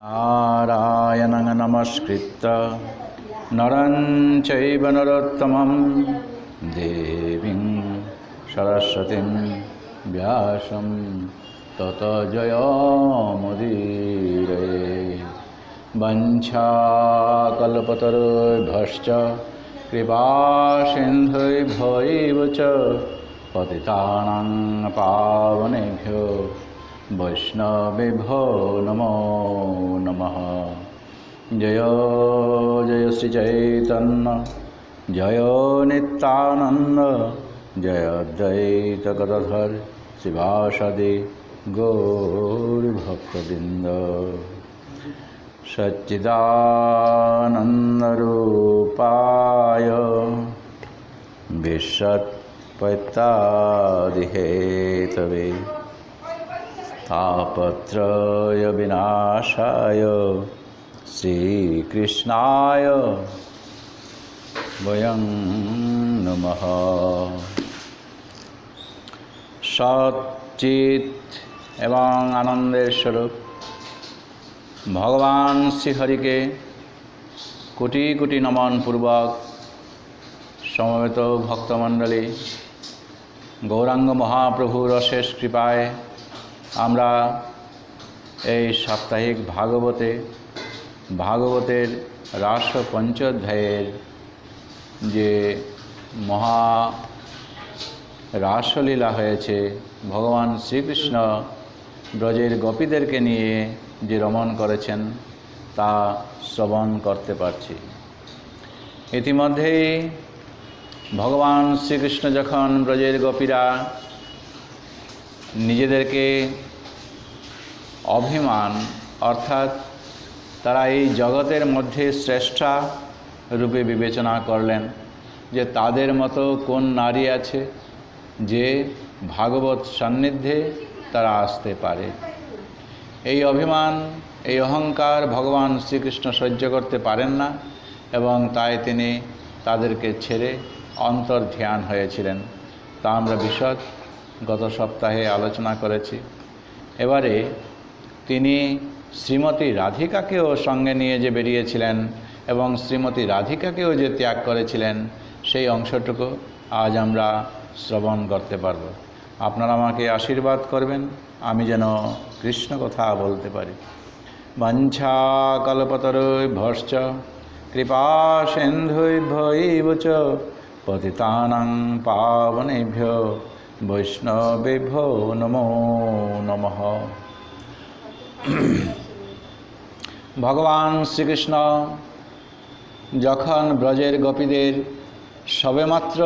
नारायणं नमस्कृत्य नरं चैव नरोत्तमं देवीं सरस्वतीं व्यासं ततो जयमुदीरये। वञ्चाकल्पतरुभ्यश्च कृपासिन्धुभ्यैव च पतितानां पावनेभ्यो वैष्णवेभ्यो नमो नमः। जय जय श्री चैतन्य जय नित्यानंद जय अद्वैत गदाधर शिवासादि गौरभक्तवृंद। सच्चिदानन्दरूपाय विश्वोत्पत्त्यादिहेतवे तापत्रय विनाशाय श्रीकृष्णाय वयं नमः। सच्चित् एवं आनंदेर स्वरूप भगवान श्रीहरि के कोटि कोटि नमन पूर्वक समवेत भक्तमंडली गौरांग महाप्रभुर अशेष कृपाय আমরা এই সাপ্তাহিক ভাগবতের রাস পঞ্চঅধ্যায়ের যে মহা রাসলীলা হয়েছে, ভগবান শ্রীকৃষ্ণ ব্রজের গোপীদেরকে নিয়ে যে রমণ করেছেন তা শ্রবণ করতে পারছি। ইতিমধ্যেই ভগবান শ্রীকৃষ্ণ যখন ব্রজের গোপীরা নিজেদেরকে অভিমান অর্থাৎ তারা এই জগতের মধ্যে শ্রেষ্ঠা রূপে বিবেচনা করলেন যে তাদের মতো কোন নারী আছে যে ভাগবত সান্নিধ্যে তারা আসতে পারে। এই অভিমান এই অহংকার ভগবান শ্রীকৃষ্ণ সহ্য করতে পারেন না এবং তাই তিনি তাদেরকে ছেড়ে অন্তর্ধান হয়েছিলেন। তা আমরা বিশদ গত সপ্তাহে আলোচনা করেছি। এবারে তিনি শ্রীমতী রাধিকাকেও সঙ্গে নিয়ে যে বেরিয়েছিলেন এবং শ্রীমতী রাধিকাকেও যে ত্যাগ করেছিলেন সেই অংশটুকু আজ আমরা শ্রবণ করতে পারব। আপনারা আমাকে আশীর্বাদ করবেন আমি যেন কৃষ্ণ কথা বলতে পারি। বাঞ্ছা কল্পতরুভ্যশ্চ কৃপা সিন্ধুভ্যৈব চ পতিতানাং পাবনেভ্যো বৈষ্ণবেভ্যো নমো নমঃ। ভগবান শ্রীকৃষ্ণ যখন ব্রজের গোপীদের সবেমাত্র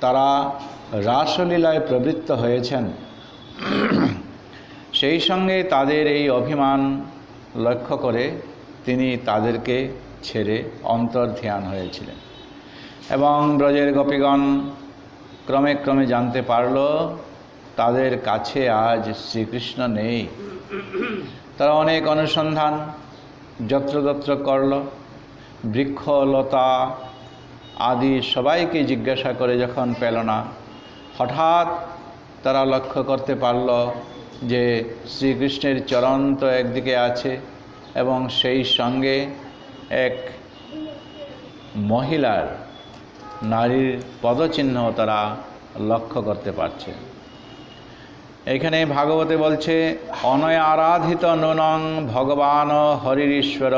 তারা রাসলীলায় প্রবৃত্ত হয়েছেন, সেই সঙ্গে তাদের এই অভিমান লক্ষ্য করে তিনি তাদেরকে ছেড়ে অন্তর্ধান হয়েছিলেন এবং ব্রজের গোপীগণ ক্রমে ক্রমে জানতে পারল তাদের কাছে আজ শ্রীকৃষ্ণ নেই। তারা অনেক অনুসন্ধান যত্রতত্র করল, বৃক্ষ লতা আদি সবাইকে জিজ্ঞাসা করে যখন পেল না, হঠাৎ তারা লক্ষ্য করতে পারল যে শ্রীকৃষ্ণের চরণ তো একদিকে আছে এবং সেই সঙ্গে এক মহিলার নারীর পদচিহ্ন তারা লক্ষ্য করতে পারছে। এখানে ভাগবতে বলছে অনয় আরাধিত নূনং ভগবান হরিশ্বর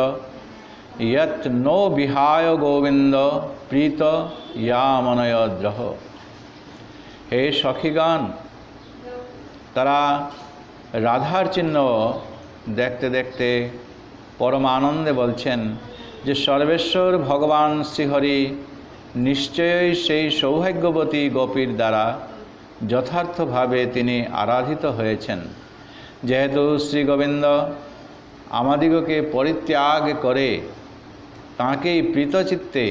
ইয়ৎ নো বিহায় গোবিন্দ প্রীত ইয়ামনয় দ্রহ। হে সখীগণ, তারা রাধার চিহ্ন দেখতে দেখতে পরম আনন্দে বলছেন যে সর্বেশ্বর ভগবান শ্রীহরি নিশ্চয়ই সেই সৌভাগ্যবতী গোপীর দ্বারা যথার্থভাবে তিনি আরাধিত হয়েছেন। যেহেতু শ্রী গোবিন্দ আমাদিগকে পরিত্যাগ করে তাঁকেই প্রীতচিত্তে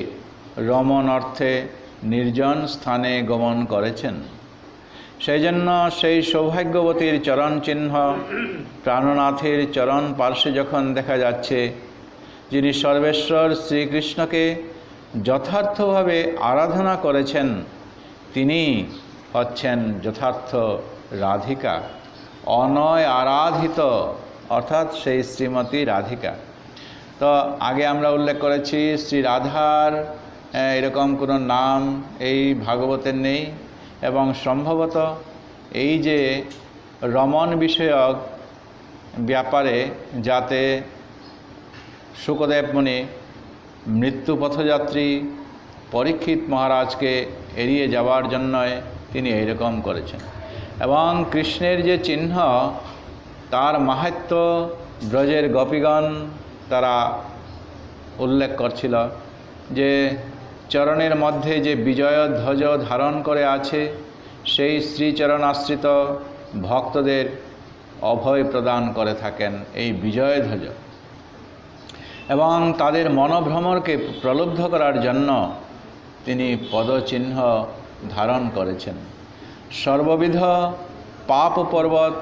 রমণ অর্থে নির্জন স্থানে গমন করেছেন, সেই জন্য সেই সৌভাগ্যবতীর চরণ চিহ্ন প্রাণনাথের চরণ পার্শ্বে যখন দেখা যাচ্ছে, যিনি সর্বেশ্বর শ্রীকৃষ্ণকে যথার্থভাবে আরাধনা করেছেন তিনি হচ্ছেন যথার্থ রাধিকা। অনয় আরাধিত অর্থাৎ সেই শ্রীমতী রাধিকা। তো আগে আমরা উল্লেখ করেছি শ্রী রাধার এরকম কোনো নাম এই ভাগবতের নেই, এবং সম্ভবত এই যে রমণ বিষয়ক ব্যাপারে যাতে শুকদেব মুনি মৃত্যু পথযাত্রী পরীক্ষিত মহারাজকে এড়িয়ে যাওয়ার জন্য তিনি এইরকম করেছেন। এবং কৃষ্ণের যে চিহ্ন তার মাহাত্ম্য ব্রজের গোপীগণ তারা উল্লেখ করছিল, যে চরণের মধ্যে যে বিজয় ধ্বজ ধারণ করে আছে সেই শ্রীচরণ আশ্রিত ভক্তদের অভয় প্রদান করে থাকেন এই বিজয় ধ্বজ, এবং তাদের মনোভ্রমরকে প্রলুব্ধ করার জন্য তিনি পদচিহ্ন ধারণ করেছেন। সর্ববিধ পাপ পর্বত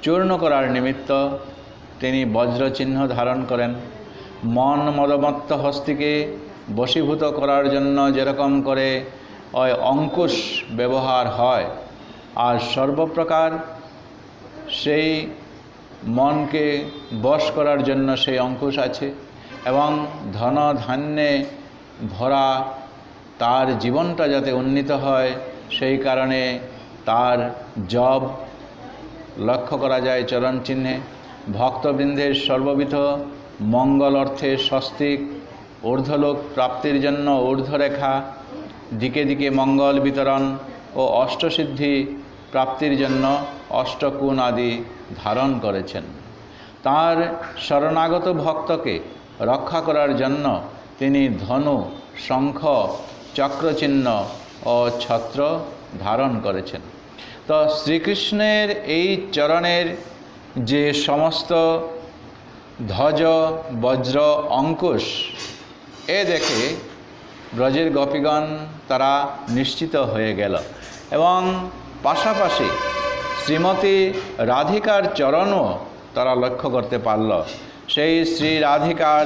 চূর্ণ করার নিমিত্ত তিনি বজ্রচিহ্ন ধারণ করেন। মন মদমত্ত হস্তিকে বশীভূত করার জন্য যেরকম করে ওই অঙ্কুশ ব্যবহার হয়, আর সর্বপ্রকার সেই মনকে বশ করার জন্য সেই অঙ্কুশ আছে, এবং ধন ধান্যে ভরা তার জীবনটা যাতে উন্নীত হয় সেই কারণে তার জব লক্ষ্য করা যায় চরণ চিহ্নে। ভক্তবৃন্দের সর্ববিধ মঙ্গল অর্থে স্বস্তিক, ঊর্ধ্বলোক প্রাপ্তির জন্য ঊর্ধ্বরেখা, দিকে দিকে মঙ্গল বিতরণ ও অষ্টসিদ্ধি প্রাপ্তির জন্য অষ্টকোণ আদি ধারণ করেছেন। তার শরণাগত ভক্তকে রক্ষা করার জন্য তিনি ধনু, শঙ্খ, চক্রচিহ্ন ও ছত্র ধারণ করেছেন। তো শ্রীকৃষ্ণের এই চরণের যে সমস্ত ধ্বজ, বজ্র, অঙ্কুশ এ দেখে ব্রজের গোপীগণ তারা নিশ্চিত হয়ে গেল, এবং পাশাপাশি শ্রীমতী রাধিকার চরণও তারা লক্ষ্য করতে পারল। সেই শ্রী রাধিকার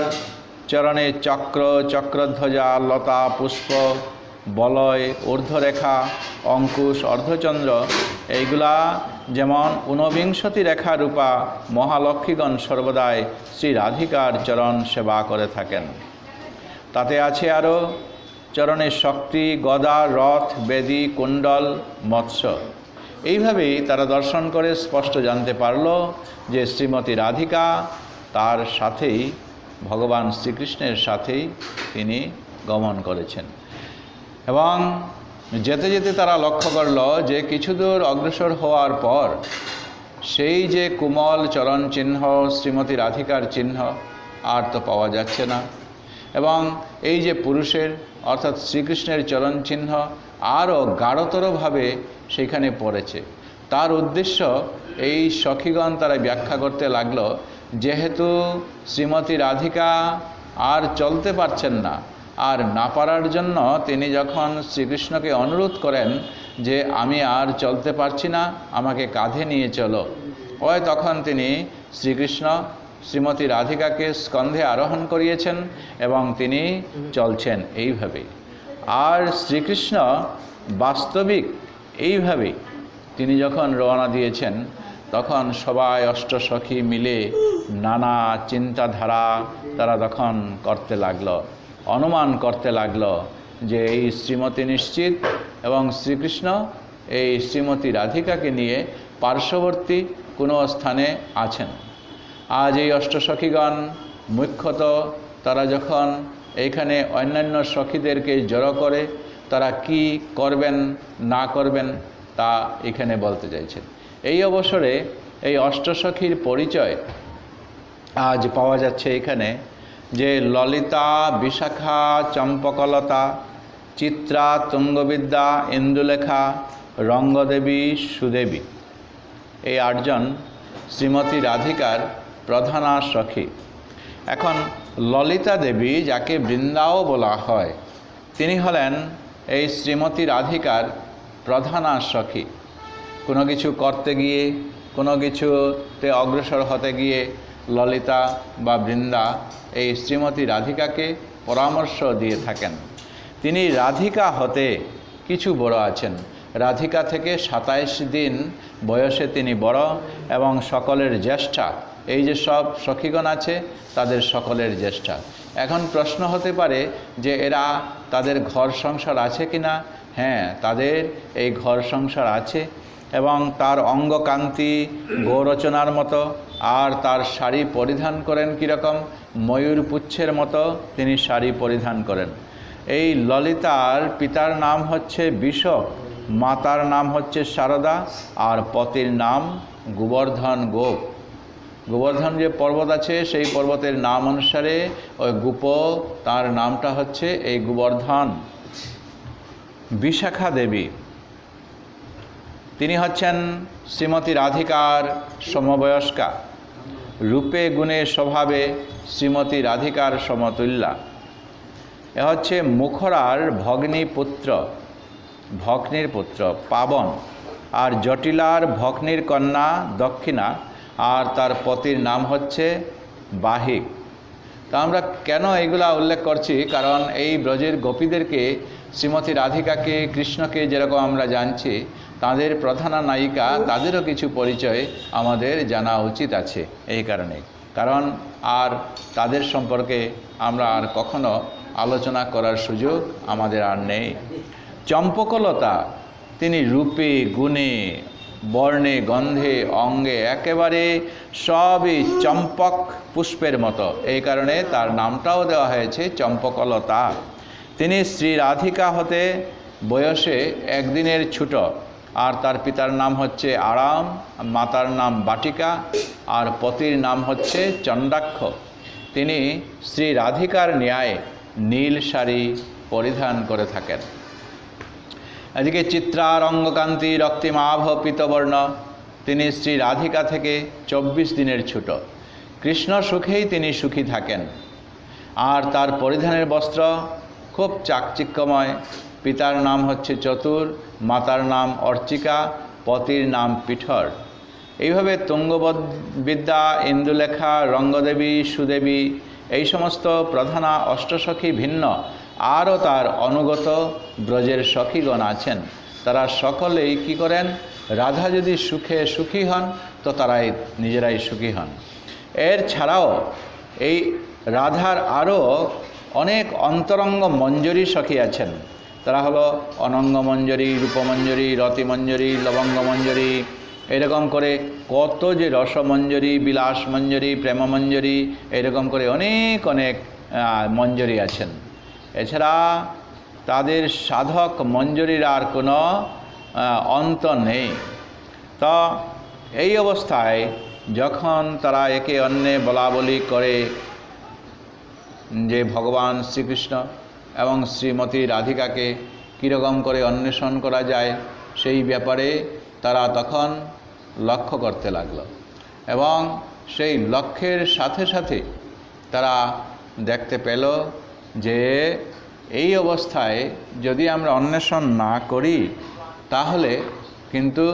চরণে চক্র, চক্রধ্বজা, লতা, পুষ্প, বলয়, ঊর্ধ্বরেখা, অঙ্কুশ, অর্ধচন্দ্র এইগুলা যেমন ঊনবিংশতি রেখা রূপা মহালক্ষ্মীগণ সর্বদাই শ্রী রাধিকার চরণ সেবা করে থাকেন। তাতে আছে আরও চরণে শক্তি, গদা, রথ, বেদী, কুণ্ডল, মৎস্য। এইভাবেই তারা দর্শন করে স্পষ্ট জানতে পারল যে শ্রীমতী রাধিকা তার সাথেই ভগবান শ্রীকৃষ্ণের সাথেই তিনি গমন করেছেন। এবং যেতে যেতে তারা লক্ষ্য করল যে কিছু দূর অগ্রসর হওয়ার পর সেই যে কোমল চরণ চিহ্ন, শ্রীমতী রাধিকার চিহ্ন আর তো পাওয়া যাচ্ছে না, এবং এই যে পুরুষের অর্থাৎ শ্রীকৃষ্ণের চরণ চিহ্ন আরও গাঢ়তরভাবে সেখানে পড়েছে। তার উদ্দেশ্য এই সখীগণ তারা ব্যাখ্যা করতে লাগলো, যেহেতু শ্রীমতী রাধিকা আর চলতে পারছেন না, আর না পারার জন্য তিনি যখন শ্রীকৃষ্ণকে অনুরোধ করেন যে আমি আর চলতে পারছি না, আমাকে কাঁধে নিয়ে চলো, ওই তখন তিনি শ্রীকৃষ্ণ শ্রীমতী রাধিকাকে স্কন্ধে আরোহণ করিয়েছেন এবং তিনি চলছেন এইভাবেই। আর শ্রীকৃষ্ণ বাস্তবিক এইভাবেই তিনি যখন রওনা দিয়েছেন তখন সবাই অষ্টসখী মিলে নানা চিন্তাধারা তারা তখন করতে লাগলো, অনুমান করতে লাগলো যে এই শ্রীমতী নিশ্চিত এবং শ্রীকৃষ্ণ এই শ্রীমতী রাধিকাকে নিয়ে পার্শ্ববর্তী কোনো স্থানে আছেন। আজ এই অষ্টসখীগণ মুখ্যত তারা যখন এইখানে অন্যান্য সখীদেরকে জড়ো করে তারা কি করবেন না করবেন তা এখানে বলতে চাইছেন। এই অবসরে এই অষ্টসখীর পরিচয় আজ পাওয়া যাচ্ছে এখানে, যে ললিতা, বিশাখা, চম্পকলতা, চিত্রা, তুঙ্গবিদ্যা, ইন্দুলেখা, রঙ্গদেবী, সুদেবী, এই আটজন শ্রীমতী রাধিকার প্রধানা সখী। এখন ললিতা দেবী, যাকে বৃন্দাও বলা হয়, তিনি হলেন এই শ্রীমতী রাধিকার প্রধানা সখী। কোনো কিছু করতে গিয়ে, কোনো কিছুতে অগ্রসর হতে গিয়ে ললিতা বা বৃন্দা এই শ্রীমতী রাধিকাকে পরামর্শ দিয়ে থাকেন। তিনি রাধিকা হতে কিছু বড় আছেন, রাধিকা থেকে 27 দিন বয়সে তিনি বড় এবং সকলের জ্যেষ্ঠা। এই যে সব সখীগণ আছে তাদের সকলের জ্যেষ্ঠা। এখন প্রশ্ন হতে পারে যে এরা তাদের ঘর সংসার আছে কিনা? হ্যাঁ, তাদের এই ঘর সংসার আছে এবং তার অঙ্গকান্তি গৌরচনার মতো, আর তার শাড়ি পরিধান করেন কীরকম? ময়ূর পুচ্ছের মতো তিনি শাড়ি পরিধান করেন। এই ললিতার পিতার নাম হচ্ছে বিশক, মাতার নাম হচ্ছে শারদা, আর পতির নাম গোবর্ধন গোপ। গোবর্ধন যে পর্বত আছে সেই পর্বতের নাম অনুসারে ওই গোপ তার নামটা হচ্ছে এই গোবর্ধন। বিশাখা দেবী তিনি হচ্ছেন শ্রীমতী রাধিকার সমবয়স্কা, রূপে গুণে স্বভাবে শ্রীমতী রাধিকার সমতুল্যা। এ হচ্ছে মুখরার ভগ্নির পুত্র পাবন, আর জটিলার ভগ্নির কন্যা দক্ষিণা, আর তার পতির নাম হচ্ছে বাহিক। তা আমরা কেন এগুলা উল্লেখ করছি? কারণ এই ব্রজের গোপীদেরকে, শ্রীমতী রাধিকাকে, কৃষ্ণকে যেরকম আমরা জানছি, তাদের প্রধানা নায়িকা, তাদেরও কিছু পরিচয় আমাদের জানা উচিত আছে। এই কারণে, কারণ আর তাদের সম্পর্কে আমরা আর কখনো আলোচনা করার সুযোগ আমাদের আর নেই। চম্পকলতা তিনি রূপে গুণে বর্ণে গন্ধে অঙ্গে একেবারে সবই চম্পক পুষ্পের মতো, এই কারণে তার নামটাও দেওয়া হয়েছে চম্পকলতা। তিনি শ্রী রাধিকা হতে বয়সে একদিনের ছোট, আর তার পিতার নাম হচ্ছে আরাম, মাতার নাম বাটিকা, আর পতির নাম হচ্ছে চণ্ডাক্ষ। তিনি শ্রী রাধিকার ন্যায় নীল শাড়ি পরিধান করে থাকেন। এদিকে চিত্রার অঙ্গকান্তি রক্তিমাভ পীতবর্ণ, তিনি শ্রী রাধিকা থেকে 24 দিনের ছোট। কৃষ্ণ সুখেই তিনি সুখী থাকেন, আর তার পরিধানের বস্ত্র খুব চাকচিক্যময়। পিতার নাম হচ্ছে চতুর, মাতার নাম অর্চিকা, পতির নাম পিঠর। এইভাবে তুঙ্গবিদ্যা, ইন্দুলেখা, রঙ্গদেবী, সুদেবী, এই সমস্ত প্রধানা অষ্টসখী ভিন্ন আরও তার অনুগত ব্রজের সখীগণ আছেন। তারা সকলেই কি করেন? রাধা যদি সুখে সুখী হন তো তারাই নিজেরাই সুখী হন। এর ছাড়াও এই রাধার আরও অনেক অন্তরঙ্গ মঞ্জরী সখী আছেন। তারা হলো অনঙ্গ মঞ্জরী, রূপমঞ্জরী, রতিমঞ্জরী, লবঙ্গ মঞ্জরী, এরকম করে কত যে রসমঞ্জরী, বিলাস মঞ্জরী, প্রেমমঞ্জরী, এরকম করে অনেক অনেক মঞ্জরী আছেন। এছাড়া তাদের সাধক মঞ্জরীর আর কোনো অন্ত নেই। তো এই অবস্থায় যখন তারা একে অন্যে বলা বলি করে যে ভগবান শ্রীকৃষ্ণ এবং শ্রীমতী রাধিকাকে কীরকম করে অন্বেষণ করা যায়, সেই ব্যাপারে তারা তখন লক্ষ্য করতে লাগলো, এবং সেই লক্ষ্যের সাথে সাথে তারা দেখতে পেল যে এই অবস্থায় যদি আমরা অন্বেষণ না করি তাহলে কিন্তু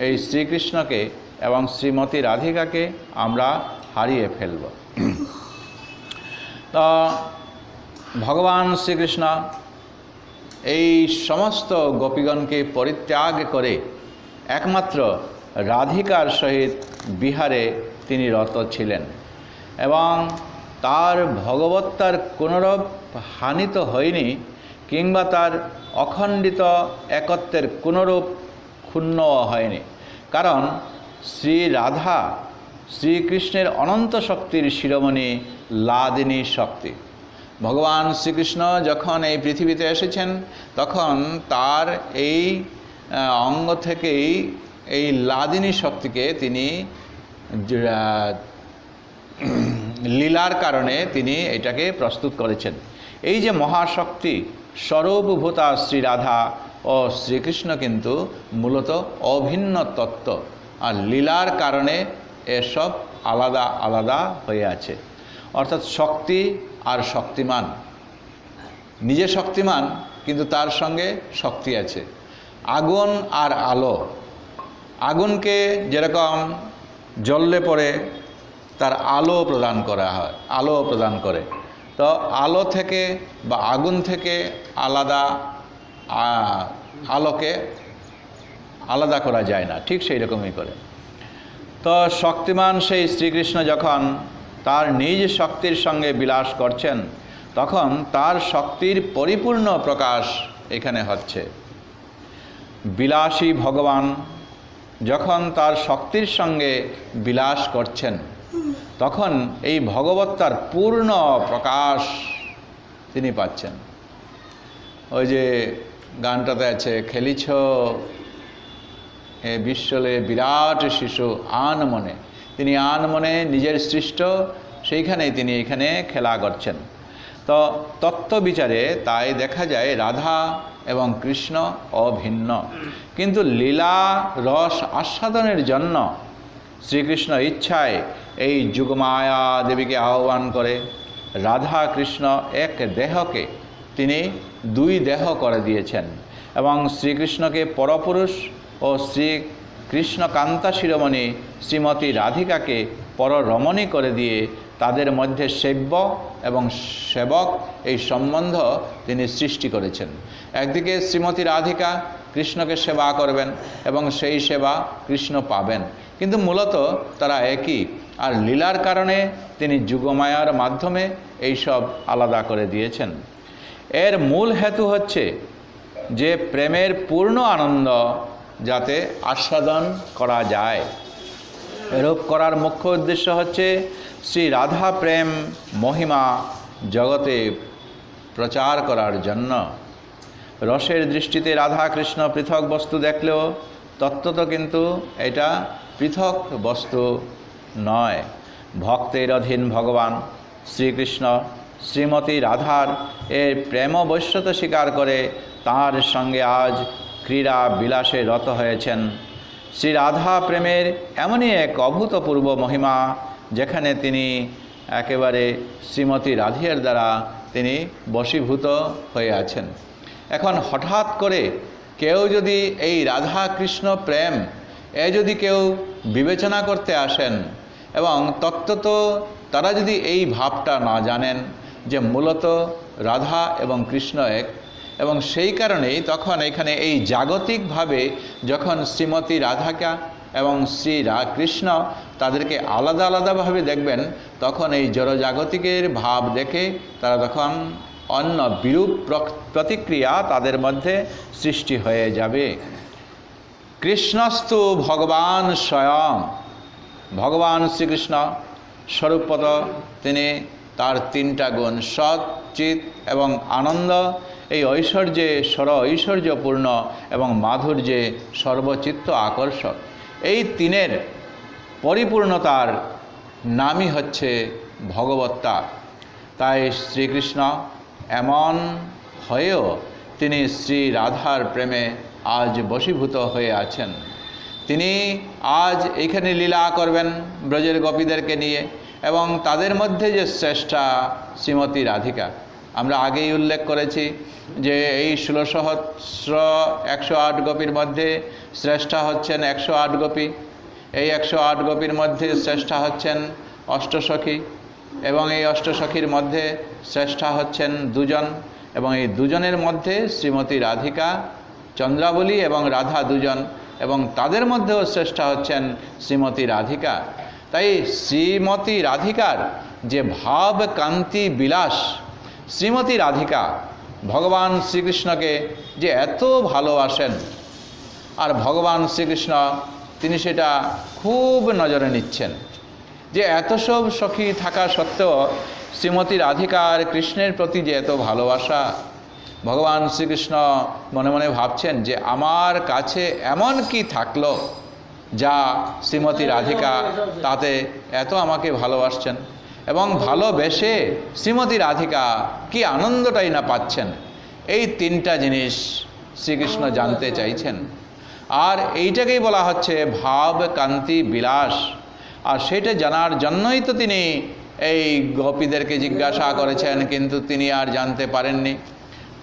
এই শ্রীকৃষ্ণকে এবং শ্রীমতী রাধিকাকে আমরা হারিয়ে ফেলব। তো ভগবান শ্রীকৃষ্ণ এই সমস্ত গোপীগণকে পরিত্যাগ করে একমাত্র রাধিকার সহিত বিহারে তিনি রত ছিলেন, এবং তার ভগবত্তার কোনরূপ হানি তো হয়নি, কিংবা তার অখণ্ডিত একত্বের কোনরূপ ক্ষুণ্ণও হয়নি। কারণ শ্রী রাধা শ্রীকৃষ্ণের অনন্ত শক্তির শিরোমণি লাদিনী শক্তি। ভগবান শ্রীকৃষ্ণ যখন এই পৃথিবীতে এসেছেন তখন তার এই অঙ্গ থেকেই এই লাদিনী শক্তিকে তিনি লীলার কারণে তিনি এটাকে প্রস্তুত করেছেন। এই যে মহাশক্তি স্বরূপভূতা শ্রী রাধা ও শ্রীকৃষ্ণ কিন্তু মূলত অভিন্ন তত্ত্ব, আর লীলার কারণে এসব আলাদা আলাদা হয়ে আছে। অর্থাৎ শক্তি আর শক্তিমান, নিজে শক্তিমান কিন্তু তার সঙ্গে শক্তি আছে। আগুন আর আলো, আগুনকে যেরকম জ্বললে পরে তার আলো প্রদান করা হয়, আলো প্রদান করে, তো আলো থেকে বা আগুন থেকে আলাদা আলোকে আলাদা করা যায় না, ঠিক সেই রকমই করে। তো শক্তিমান সেই শ্রীকৃষ্ণ যখন তার নিজ শক্তির সঙ্গে বিলাস করছেন, তখন তার শক্তির পরিপূর্ণ প্রকাশ এখানে হচ্ছে। বিলাসী ভগবান যখন তার শক্তির সঙ্গে বিলাস করছেন, তখন এই ভগবত্তার পূর্ণ প্রকাশ তিনি পাচ্ছেন। ওই যে গানটাতে আছে, খেলিছ এ বিশ্বলে বিরাট শিশু আন মনে, তিনি আন মনে নিজের সৃষ্ট সেইখানেই তিনি এখানে খেলা করছেন। তো তত্ত্ব বিচারে তাই দেখা যায় রাধা এবং কৃষ্ণ অভিন্ন, কিন্তু লীলা রস আস্বাদনের জন্য শ্রীকৃষ্ণ ইচ্ছায় এই যুগমায়া দেবীকে আহ্বান করে রাধা কৃষ্ণ এক দেহকে তিনি দুই দেহ করে দিয়েছেন, এবং শ্রীকৃষ্ণকে পরপুরুষ ও শ্রীকৃষ্ণ কান্তা শিরোমণি শ্রীমতী রাধিকাকে পররমণী করে দিয়ে তাদের মধ্যে সেব্য এবং সেবক এই সম্বন্ধ তিনি সৃষ্টি করেছেন। একদিকে শ্রীমতী রাধিকা কৃষ্ণকে সেবা করবেন এবং সেই সেবা কৃষ্ণ পাবেন, কিন্তু মূলত তারা একই। আর লীলার কারণে তিনি যুগমায়ার মাধ্যমে এইসব আলাদা করে দিয়েছেন। এর মূল হেতু হচ্ছে যে প্রেমের পূর্ণ আনন্দ যাতে আস্বাদন করা যায়। এরূপ করার মুখ্য উদ্দেশ্য হচ্ছে শ্রী রাধা প্রেম মহিমা জগতে প্রচার করার জন্য। রসের দৃষ্টিতে রাধা কৃষ্ণ পৃথক বস্তু দেখলেও তত্ত্বত কিন্তু এটা পৃথক বস্তু নয়। ভক্তের অধীন ভগবান শ্রীকৃষ্ণ শ্রীমতী রাধার এর প্রেম বৈশ্যতা স্বীকার করে তার সঙ্গে আজ ক্রীড়া বিলাসে রত হয়েছেন। শ্রী রাধা প্রেমের এমনই এক অভূতপূর্ব মহিমা, যেখানে তিনি একেবারে শ্রীমতী রাধিয়ার দ্বারা তিনি বশীভূত হয়ে আছেন। এখন হঠাৎ করে কেউ যদি এই রাধা কৃষ্ণ প্রেম যদি কেউ বিবেচনা করতে আসেন, এবং তত্ত্বত তারা যদি এই ভাবটা না জানেন যে মূলত রাধা এবং কৃষ্ণ এক, এবং সেই কারণেই তখন এখানে এই জাগতিকভাবে যখন শ্রীমতী রাধাকা এবং শ্রী কৃষ্ণ তাদেরকে আলাদা আলাদাভাবে দেখবেন, তখন এই জড়জাগতিকের ভাব দেখে তারা তখন অন্য বিরূপ প্রতিক্রিয়া তাদের মধ্যে সৃষ্টি হয়ে যাবে। কৃষ্ণস্তু ভগবান স্বয়ং, ভগবান শ্রীকৃষ্ণ স্বরূপত তিনি তার তিনটা গুণ সৎ, চিত এবং আনন্দ, এই ঐশ্বর্যে ঐশ্বর্যপূর্ণ এবং মাধুর্যে সর্বচিত্ত আকর্ষক, এই তিনের পরিপূর্ণতার নামই হচ্ছে ভগবত্তা। তাই শ্রীকৃষ্ণ এমন হয়েও তিনি শ্রী রাধার প্রেমে আজ বশীভূত হয়ে আছেন। তিনি আজ এইখানে লীলা করবেন ব্রজের গোপীদেরকে নিয়ে, এবং তাদের মধ্যে যে শ্রেষ্ঠা শ্রীমতী রাধিকা, আমরা আগেই উল্লেখ করেছি যে এই ১৬০০ গোপীর মধ্যে শ্রেষ্ঠা হচ্ছেন ১০৮ গোপী। এই ১০৮ গোপীর মধ্যে শ্রেষ্ঠা হচ্ছেন অষ্টসখী, এবং এই অষ্টসখীর মধ্যে শ্রেষ্ঠা হচ্ছেন দুজন, এবং এই দুজনের মধ্যে শ্রীমতী রাধিকা, চন্দ্রাবলী এবং রাধা দুজন, এবং তাদের মধ্যেও শ্রেষ্ঠা হচ্ছেন শ্রীমতী রাধিকা। তাই শ্রীমতী রাধিকার যে ভাব কান্তি বিলাস, শ্রীমতী রাধিকা ভগবান শ্রীকৃষ্ণকে যে এত ভালোবাসেন, আর ভগবান শ্রীকৃষ্ণ তিনি সেটা খুব নজরে নিচ্ছেন যে এত সব সখী থাকা সত্ত্বেও শ্রীমতী রাধিকার কৃষ্ণের প্রতি যে এত ভালোবাসা, ভগবান শ্রীকৃষ্ণ মনে মনে ভাবছেন যে আমার কাছে এমন কি থাকলো যা শ্রীমতী রাধিকা তাতে এত আমাকে ভালোবাসছেন, এবং ভালোবেসে শ্রীমতী রাধিকা কি আনন্দটাই না পাচ্ছেন। এই তিনটা জিনিস শ্রীকৃষ্ণ জানতে চাইছেন, আর এইটাকেই বলা হচ্ছে ভাব কান্তি বিলাস। আর সেটা জানার জন্যই তো তিনি এই গোপীদেরকে জিজ্ঞাসা করেছেন, কিন্তু তিনি আর জানতে পারেননি।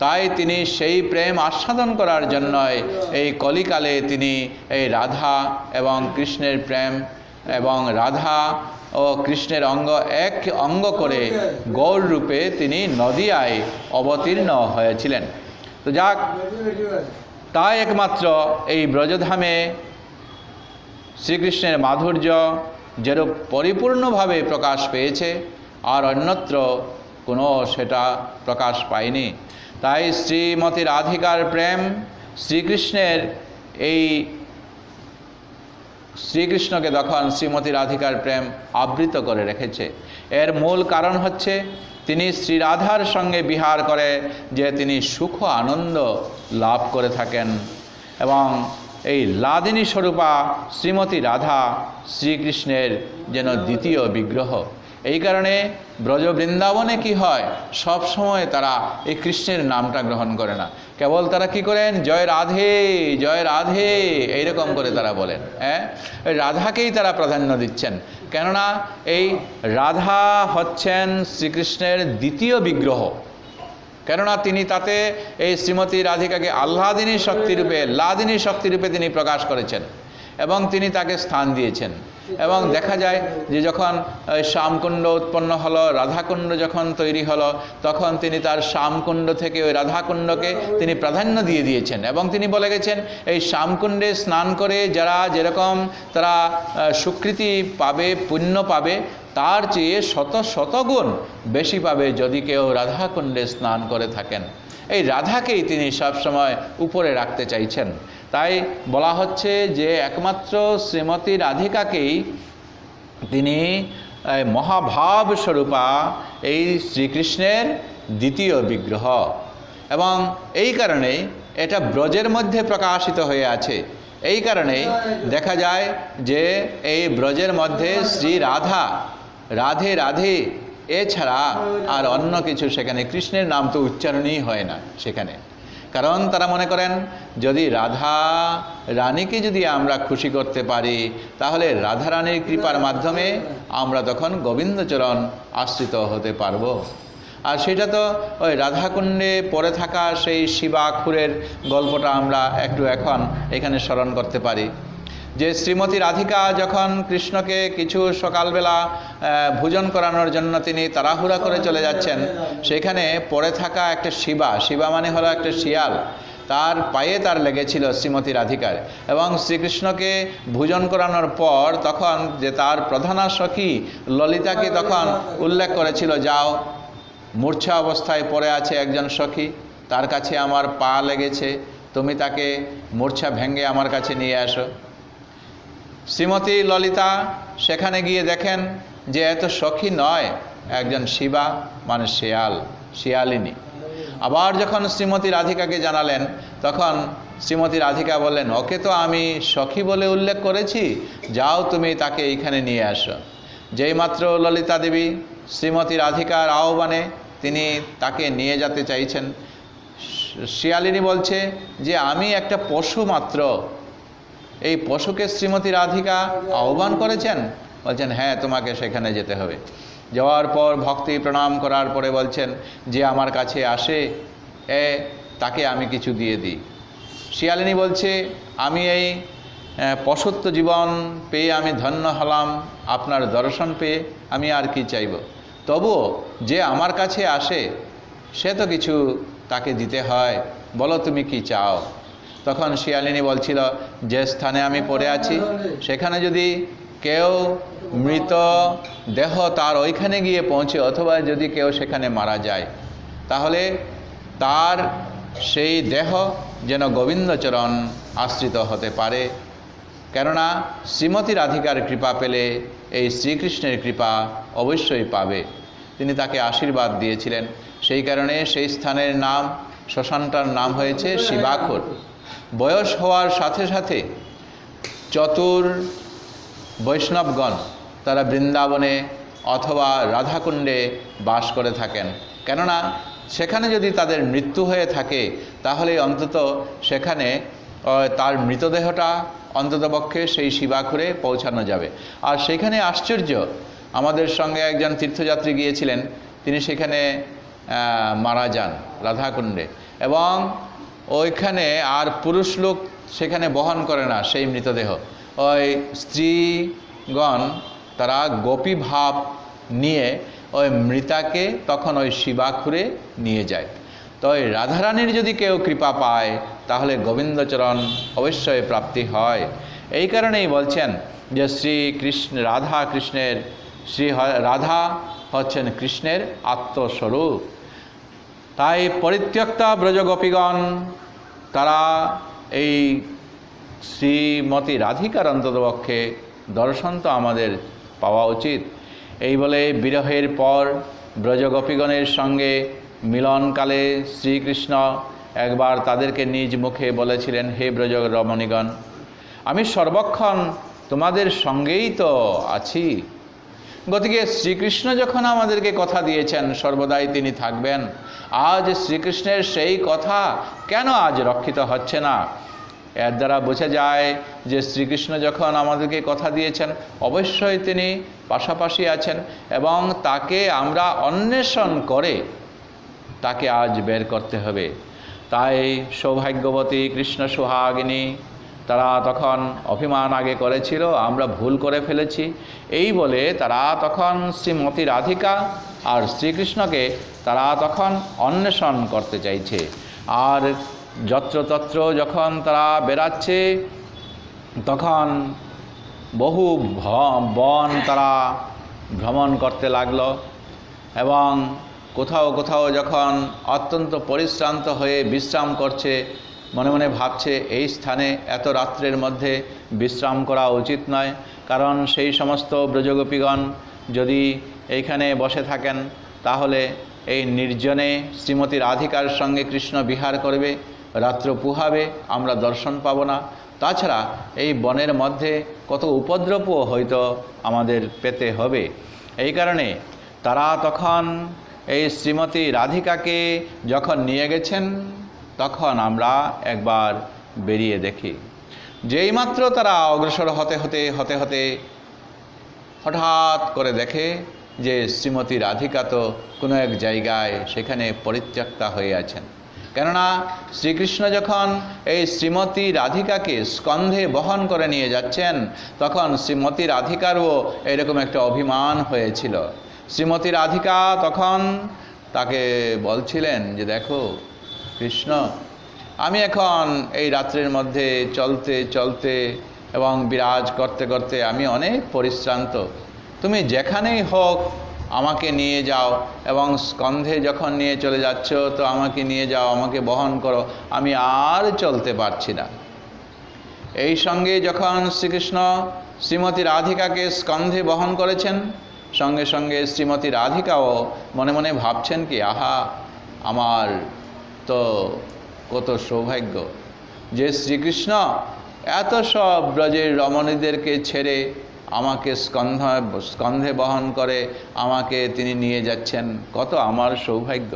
তাই তিনি সেই প্রেম আস্বাদন করার জন্যই এই কলিকালে তিনি এই রাধা এবং কৃষ্ণের প্রেম এবং রাধা ও কৃষ্ণের এক অঙ্গ করে গৌর রূপে তিনি নদিয়ায় অবতীর্ণ হয়েছিলেন। তো যাক, তাই একমাত্র এই ব্রজধামে শ্রীকৃষ্ণের মাধুর্য যেরূপ পরিপূর্ণভাবে প্রকাশ পেয়েছে, আর অন্যত্র কোনো সেটা প্রকাশ পায়নি। তাই শ্রীমতী রাধিকার প্রেম শ্রীকৃষ্ণের এই শ্রীকৃষ্ণকে তখন শ্রীমতী রাধিকার প্রেম আবৃত করে রেখেছে। এর মূল কারণ হচ্ছে তিনি শ্রীরাধার সঙ্গে বিহার করে যে তিনি সুখ আনন্দ লাভ করে থাকেন, এবং এই লাদিনী স্বরূপা শ্রীমতী রাধা শ্রীকৃষ্ণের যেন দ্বিতীয় বিগ্রহ। এই কারণে ব্রজ বৃন্দাবনে কি হয়, সব সময় তারা এই কৃষ্ণের নামটা গ্রহণ করে না, কেবল তারা কি করেন, জয় রাধে জয় রাধে এইরকম করে তারা বলেন। রাধাকেই তারা প্রাধান্য দিচ্ছেন, কেননা এই রাধা হচ্ছেন শ্রীকৃষ্ণের দ্বিতীয় বিগ্রহ। কেননা তিনি তাতে এই শ্রীমতী রাধিকাকে আহ্লাদিনী শক্তিরূপে, লাদিনী শক্তিরূপে তিনি প্রকাশ করেছেন এবং তিনি তাকে স্থান দিয়েছেন। এবং দেখা যায় যে যখন শ্যামকুণ্ড উৎপন্ন হলো, রাধাকুণ্ড যখন তৈরি হলো, তখন তিনি তার শ্যামকুণ্ড থেকে ওই রাধাকুণ্ডকে তিনি প্রাধান্য দিয়ে দিয়েছেন এবং তিনি বলে গেছেন এই শ্যামকুণ্ডে স্নান করে যারা যেরকম তারা স্বীকৃতি পাবে, পুণ্য পাবে, তার চেয়ে শত শতগুণ বেশি পাবে যদি কেউ রাধাকুণ্ডে স্নান করে থাকেন। এই রাধাকেই তিনি সবসময় উপরে রাখতে চাইছেন। তাই বলা হচ্ছে যে একমাত্র শ্রীমতী রাধিকাকেই তিনি মহাভাব স্বরূপা এই শ্রীকৃষ্ণের দ্বিতীয় বিগ্রহ, এবং এই কারণেই এটা ব্রজের মধ্যে প্রকাশিত হয়ে আছে। এই কারণেই দেখা যায় যে এই ব্রজের মধ্যে শ্রী রাধা, রাধে রাধে এছাড়া আর অন্য কিছু সেখানে কৃষ্ণের নাম তো উচ্চারণই হয় না সেখানে। কারণ তারা মনে করেন যদি রাধা রানীকে যদি আমরা খুশি করতে পারি, তাহলে রাধা রানীর কৃপার মাধ্যমে আমরা তখন গোবিন্দচরণ আশ্রিত হতে পারবো। আর সেটা তো ওই রাধাকুণ্ডে পড়ে থাকা সেই শিবাখুরের গল্পটা আমরা একটু এখন এখানে স্মরণ করতে পারি। যে শ্রীমতী রাধিকা যখন কৃষ্ণকে কিছু সকালবেলা ভোজন করানোর জন্য তিনি তাড়াহুড়া করে চলে যাচ্ছেন, সেখানে পড়ে থাকা একটা শিবা, শিবা মানে হলো একটা শিয়াল, তার পায়ে তার লেগেছিল শ্রীমতী রাধিকার। এবং শ্রীকৃষ্ণকে ভোজন করানোর পর তখন যে তার প্রধানা সখী ললিতাকে তখন উল্লেখ করেছিল, যাও, মূর্ছা অবস্থায় পড়ে আছে একজন সখী, তার কাছে আমার পা লেগেছে, তুমি তাকে মূর্ছা ভেঙে আমার কাছে নিয়ে আসো। শ্রীমতী ললিতা সেখানে গিয়ে দেখেন যে এত সখী নয়, একজন শিবা মানে শিয়াল, শিয়ালিনী। আবার যখন শ্রীমতী রাধিকাকে জানালেন, তখন শ্রীমতী রাধিকা বললেন, ওকে তো আমি সখী বলে উল্লেখ করেছি, যাও তুমি তাকে এইখানে নিয়ে আসো। যেই মাত্র ললিতা দেবী শ্রীমতী রাধিকার আহ্বানে তিনি তাকে নিয়ে যেতে চাইছেন, শিয়ালিনী বলছে যে আমি একটা পশু মাত্র, এই পশুকে শ্রীমতী রাধিকা আহ্বান করেছেন? বলছেন হ্যাঁ, তোমাকে সেখানে যেতে হবে। যাওয়ার পর ভক্তি প্রণাম করার পরে বলছেন যে আমার কাছে আসে তাকে আমি কিছু দিয়ে দিই। শিয়ালিনী বলছে আমি এই পশুত্ব জীবন পেয়ে আমি ধন্য হলাম, আপনার দর্শন পেয়ে আমি আর কি চাইব। তবুও যে আমার কাছে আসে সে তো কিছু তাকে দিতে হয়, বলো তুমি কি চাও। তখন শিয়ালিনী বলছিল, যে স্থানে আমি পড়ে আছি সেখানে যদি কেউ মৃত দেহ তার ওইখানে গিয়ে পৌঁছে, অথবা যদি কেউ সেখানে মারা যায়, তাহলে তার সেই দেহ যেন গোবিন্দচরণ আশ্রিত হতে পারে। কেননা শ্রীমতী রাধিকার কৃপা পেলে এই শ্রীকৃষ্ণের কৃপা অবশ্যই পাবে। তিনি তাকে আশীর্বাদ দিয়েছিলেন। সেই কারণে সেই স্থানের নাম, শ্মশানটার নাম হয়েছে শিবাখুর। বয়স হওয়ার সাথে সাথে চতুর বৈষ্ণবগণ তারা বৃন্দাবনে অথবা রাধাকুণ্ডে বাস করে থাকেন। কেননা সেখানে যদি তাদের মৃত্যু হয়ে থাকে, তাহলে অন্তত সেখানে তার মৃতদেহটা অন্ততপক্ষে সেই শিবাখুরে পৌঁছানো যাবে। আর সেখানে আশ্চর্য, আমাদের সঙ্গে একজন তীর্থযাত্রী গিয়েছিলেন, তিনি সেখানে মারা যান রাধাকুণ্ডে, এবং ওইখানে আর পুরুষ লোক সেখানে বহন করে না সেই মৃতদেহ। ওই স্ত্রীগণ তারা গোপী ভাব নিয়ে ওই মৃতাকে তখন ওই শিবাখুরে নিয়ে যায়। তো এই রাধারানীর যদি কেউ কৃপা পায় তাহলে গোবিন্দচরণ অবশ্যই প্রাপ্তি হয়। এই কারণেই বলছেন যে রাধা হচ্ছেন কৃষ্ণের আত্মস্বরূপ। তাই পরিত্যক্তা ব্রজগোপীগণ তারা এই শ্রীমতী রাধিকার অন্ততপক্ষে দর্শন তো আমাদের পাওয়া উচিত। এই বলে বিরহের পর ব্রজগোপীগণের সঙ্গে মিলনকালে শ্রীকৃষ্ণ একবার তাদেরকে নিজ মুখে বলেছিলেন, হে ব্রজ রমণীগণ, আমি সর্বক্ষণ তোমাদের সঙ্গেই তো আছি। গতিকে শ্রীকৃষ্ণ যখন আমাদেরকে কথা দিয়েছেন সর্বদাই তিনি থাকবেন, আজ শ্রীকৃষ্ণের সেই কথা কেন আজ রক্ষিত হচ্ছে না? এর দ্বারা বোঝা যায় যে শ্রীকৃষ্ণ যখন আমাদেরকে কথা দিয়েছেন অবশ্যই তিনি পাশাপাশি আছেন এবং তাকে আমরা অন্বেষণ করে তাকে আজ বের করতে হবে। তাই সৌভাগ্যবতী কৃষ্ণ সোহাগিনী তারা তখন অভিমান আগে করেছিল, আমরা ভুল করে ফেলেছি, এই বলে তারা তখন শ্রীমতী রাধিকা আর শ্রীকৃষ্ণকে তারা তখন অন্বেষণ করতে চাইছে। আর যত্রতত্র যখন তারা বেড়াচ্ছে তখন বহু বন তারা ভ্রমণ করতে লাগলো এবং কোথাও কোথাও যখন অত্যন্ত পরিশ্রান্ত হয়ে বিশ্রাম করছে, মনে মনে ভাবছে এই স্থানে এত রাত্রের মধ্যে বিশ্রাম করা উচিত নয়, কারণ সেই সমস্ত ব্রজগোপীগণ যদি এইখানে বসে থাকেন তাহলে এই নির্জনে শ্রীমতী রাধিকার সঙ্গে কৃষ্ণ বিহার করবে, রাত্র পুহাবে, আমরা দর্শন পাব না। তাছাড়া এই বনের মধ্যে কত উপদ্রবও হয়তো আমাদের পেতে হবে। এই কারণে তারা তখন এই শ্রীমতী রাধিকাকে যখন নিয়ে গেছেন তখন আমরা একবার বেরিয়ে দেখি। যেইমাত্র তারা অগ্রসর হতে হতে হঠাৎ করে দেখে যে শ্রীমতী রাধিকা তো কোনো এক জায়গায় সেখানে পরিত্যক্তা হয়ে আছেন। কেননা শ্রীকৃষ্ণ যখন এই শ্রীমতী রাধিকাকে স্কন্ধে বহন করে নিয়ে যাচ্ছেন তখন শ্রীমতী রাধিকারও এরকম একটা অভিমান হয়েছিল। শ্রীমতী রাধিকা তখন তাকে বলছিলেন যে দেখো কৃষ্ণ, আমি এখন এই রাত্রের মধ্যে চলতে চলতে এবং বিরাজ করতে করতে আমি অনেক পরিশ্রান্ত, তুমি যেখানেই হোক আমাকে নিয়ে যাও এবং স্কন্ধে যখন নিয়ে চলে যাচ্ছ তো আমাকে নিয়ে যাও, আমাকে বহন করো, আমি আর চলতে পারছি না। এই সঙ্গে যখন শ্রীকৃষ্ণ শ্রীমতী রাধিকাকে স্কন্ধে বহন করেছেন সঙ্গে সঙ্গে শ্রীমতী রাধিকাও মনে মনে ভাবছেন কি, আহা আমার তো কত সৌভাগ্য যে শ্রীকৃষ্ণ এত সব ব্রজের রমণীদেরকে ছেড়ে আমাকে স্কন্ধে বহন করে আমাকে তিনি নিয়ে যাচ্ছেন, কত আমার সৌভাগ্য।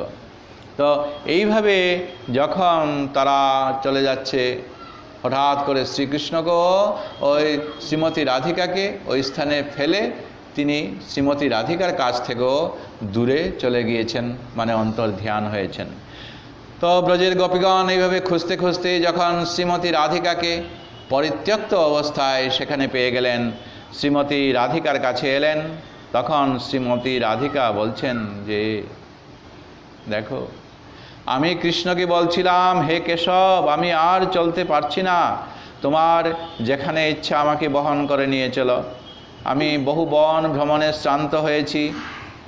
তো এইভাবে যখন তারা চলে যাচ্ছে হঠাৎ করে শ্রীকৃষ্ণকেও ওই শ্রীমতী রাধিকাকে ওই স্থানে ফেলে তিনি শ্রীমতী রাধিকার কাছ থেকেও দূরে চলে গিয়েছেন, মানে অন্তর্ধান হয়েছেন। তো ব্রজের গোপীগণ এইভাবে খুঁজতে খুঁজতে যখন শ্রীমতী রাধিকাকে পরিত্যক্ত অবস্থায় সেখানে পেয়ে গেলেন, শ্রীমতী রাধিকার কাছে এলেন, তখন শ্রীমতী রাধিকা বলছেন যে দেখো, আমি কৃষ্ণকে বলছিলাম হে কেশব, আমি আর চলতে পারছি না, তোমার যেখানে ইচ্ছা আমাকে বহন করে নিয়ে চলো। আমি বহু বন ভ্রমণে শ্রান্ত হয়েছি,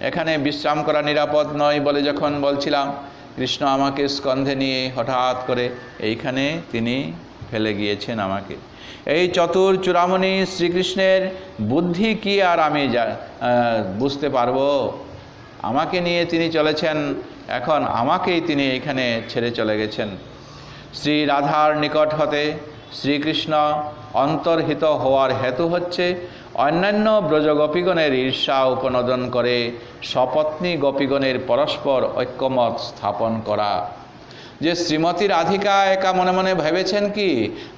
এখানে বিশ্রাম করা নিরাপদ নয় বলে যখন বলছিলাম, কৃষ্ণ আমাকে স্কন্ধে নিয়ে হঠাৎ করে এইখানে তিনি ফেলে গিয়েছেন আমাকে। এই চতুর চূড়ামণি শ্রীকৃষ্ণের বুদ্ধি কি আর আমি বুঝতে পারবো? আমাকে নিয়ে তিনি চলেছেন, এখন আমাকেই তিনি এইখানে ছেড়ে চলে গেছেন। শ্রী রাধার নিকট হতে শ্রীকৃষ্ণ অন্তর্হিত হওয়ার হেতু হচ্ছে অন্যান্য ব্রজগোপীগণের ঈর্ষা উপনোদন করে সপত্নী গোপীগণের পরস্পর ঐক্যমত স্থাপন করা। যে শ্রীমতী রাধিকা একা মনে মনে ভেবেছেন কি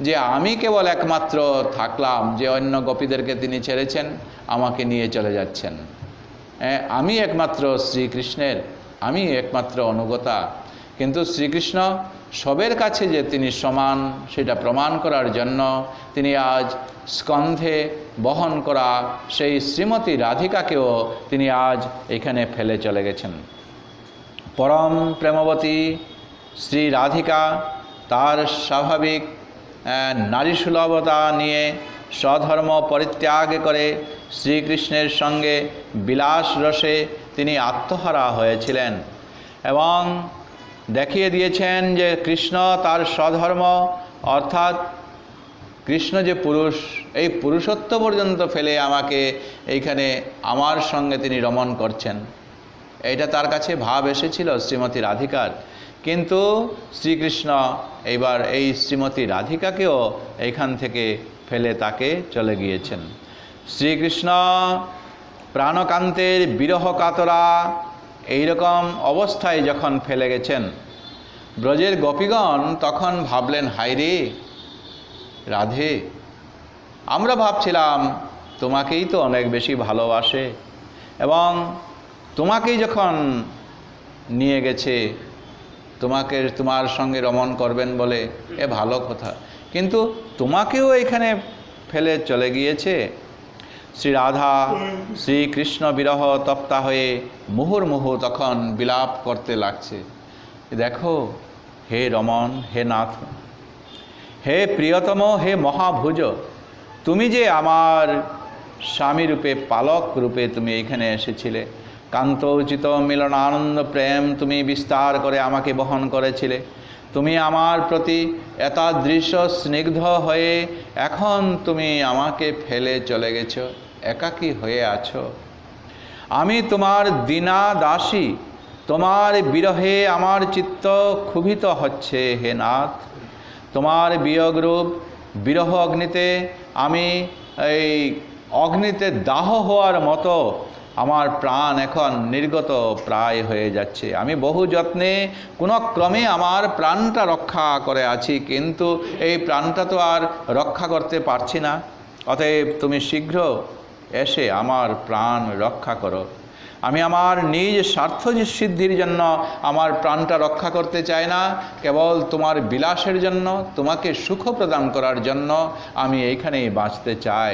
যে আমি কেবল একমাত্র থাকলাম, যে অন্য গোপীদেরকে তিনি ছেড়েছেন আমাকে নিয়ে চলে যাচ্ছেন, আমি একমাত্র শ্রীকৃষ্ণের, আমি একমাত্র অনুগতা। কিন্তু শ্রীকৃষ্ণ সবের কাছে যে তিনি সমান সেটা প্রমাণ করার জন্য তিনি আজ স্কন্ধে বহন করা সেই শ্রীমতী রাধিকাকেও তিনি আজ এখানে ফেলে চলে গেছেন। পরম প্রেমবতী শ্রী রাধিকা তার স্বাভাবিক নারীসুলভতা নিয়ে স্বধর্ম পরিত্যাগ করে শ্রীকৃষ্ণের সঙ্গে বিলাস রসে তিনি আত্মহারা হয়েছিলেন এবং দেখিয়ে দিয়েছেন যে কৃষ্ণ তার স্বধর্ম অর্থাৎ কৃষ্ণ যে পুরুষ, এই পুরুষত্ব পর্যন্ত ফেলে আমাকে এইখানে আমার সঙ্গে তিনি রমণ করছেন, এইটা তার কাছে ভাব এসেছিল শ্রীমতী রাধিকার। কিন্তু শ্রীকৃষ্ণ এইবার এই শ্রীমতী রাধিকাকেও এইখান থেকে ফেলে তাকে চলে গিয়েছেন। শ্রীকৃষ্ণ প্রাণকান্তের বিরহ কাতরা এইরকম অবস্থায় যখন ফেলে গেছেন, ব্রজের গোপীগণ তখন ভাবলেন, হায়রে রাধে, আমরা ভাবছিলাম তোমাকেই তো অনেক বেশি ভালোবাসে এবং তোমাকেই যখন নিয়ে গেছে তোমার সঙ্গে রমণ করবেন বলে এ ভালো কথা, কিন্তু তোমাকেও এখানে ফেলে চলে গিয়েছে। শ্রী রাধা শ্রীকৃষ্ণ বিরহ তপ্তা হয়ে মুহুর্মুহু তখন বিলাপ করতে লাগছে, দেখো হে রমণ, হে নাথ, হে প্রিয়তম, হে মহাভুজ, তুমি যে আমার স্বামী রূপে, পালক রূপে তুমি এইখানে এসেছিলে, কান্তোচিত মিলনানন্দ প্রেম তুমি বিস্তার করে আমাকে বহন করেছিলে, তুমি আমার প্রতি এতাদৃশ স্নিগ্ধ হয়ে এখন তুমি আমাকে ফেলে চলে গেছো, একাকী হয়ে আছো। আমি তোমার দীনা দাসী, তোমার বিরহে আমার চিত্ত ক্ষুভিত হচ্ছে হে নাথ। তোমার বিয়োগরূপ বিরহ অগ্নিতে আমি এই অগ্নিতে দাহ হওয়ার মতো আমার প্রাণ এখন নির্গত প্রায় হয়ে যাচ্ছে। আমি বহু যত্নে কোনো ক্রমে আমার প্রাণটা রক্ষা করে আছি, কিন্তু এই প্রাণটা তো আর রক্ষা করতে পারছি না। অতএব তুমি শীঘ্র এসে আমার প্রাণ রক্ষা করো। আমি আমার নিজ স্বার্থ সিদ্ধির জন্য আমার প্রাণটা রক্ষা করতে চাই না, কেবল তোমার বিলাসের জন্য, তোমাকে সুখ প্রদান করার জন্য আমি এইখানেই বাঁচতে চাই।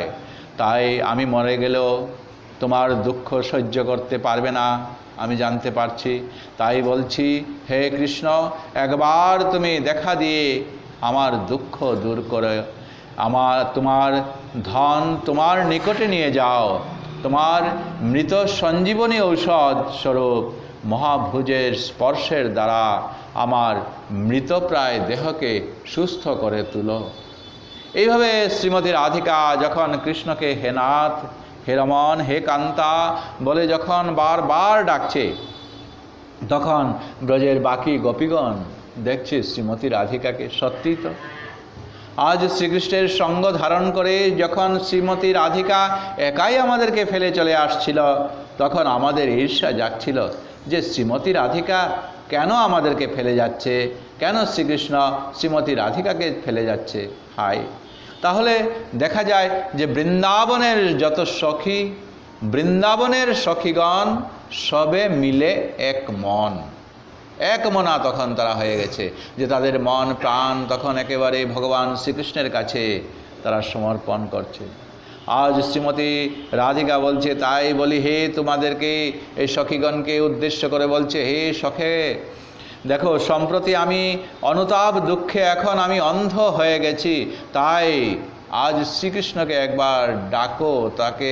তাই আমি মরে গেলেও তোমার দুঃখ সহ্য করতে পারবে না, আমি জানতে পারছি। তাই বলছি, হে কৃষ্ণ, একবার তুমি দেখা দিয়ে আমার দুঃখ দূর করে তোমার ধন তোমার নিকটে নিয়ে যাও। তোমার মৃত সঞ্জীবনী ঔষধ স্বরূপ মহাভুজের স্পর্শের দ্বারা আমার মৃতপ্রায় দেহকে সুস্থ করে তুলো। এইভাবে শ্রীমতী রাধিকা যখন কৃষ্ণকে হে নাথ, হে রমণ, হে কান্তা বলে যখন বারবার ডাকছে, তখন ব্রজের বাকি গোপীগণ দেখছে শ্রীমতী রাধিকাকে, সত্যি তো আজ শ্রীকৃষ্ণের সঙ্গ ধারণ করে যখন শ্রীমতী রাধিকা একাই আমাদেরকে ফেলে চলে আসছিল, তখন আমাদের ঈর্ষা জাগছিল যে শ্রীমতী রাধিকা কেন আমাদেরকে ফেলে যাচ্ছে, কেন শ্রীকৃষ্ণ শ্রীমতী রাধিকাকে ফেলে যাচ্ছে। হায়, তাহলে দেখা যায় যে বৃন্দাবনের যত সখী, বৃন্দাবনের সখীগণ সবে মিলে এক মন, এক মনা তখন তারা হয়ে গেছে, যে তাদের মন প্রাণ তখন একেবারে ভগবান শ্রীকৃষ্ণের কাছে তারা সমর্পণ করছে। আজ শ্রীমতী রাধিকা বলছে, তাই বলি হে তোমাদেরকে, এই সখীগণকে উদ্দেশ্য করে বলছে, হে সখে, দেখো সম্প্রতি আমি অনুতাপ দুঃখে এখন আমি অন্ধ হয়ে গেছি, তাই আজ শ্রীকৃষ্ণকে একবার ডাকো, তাকে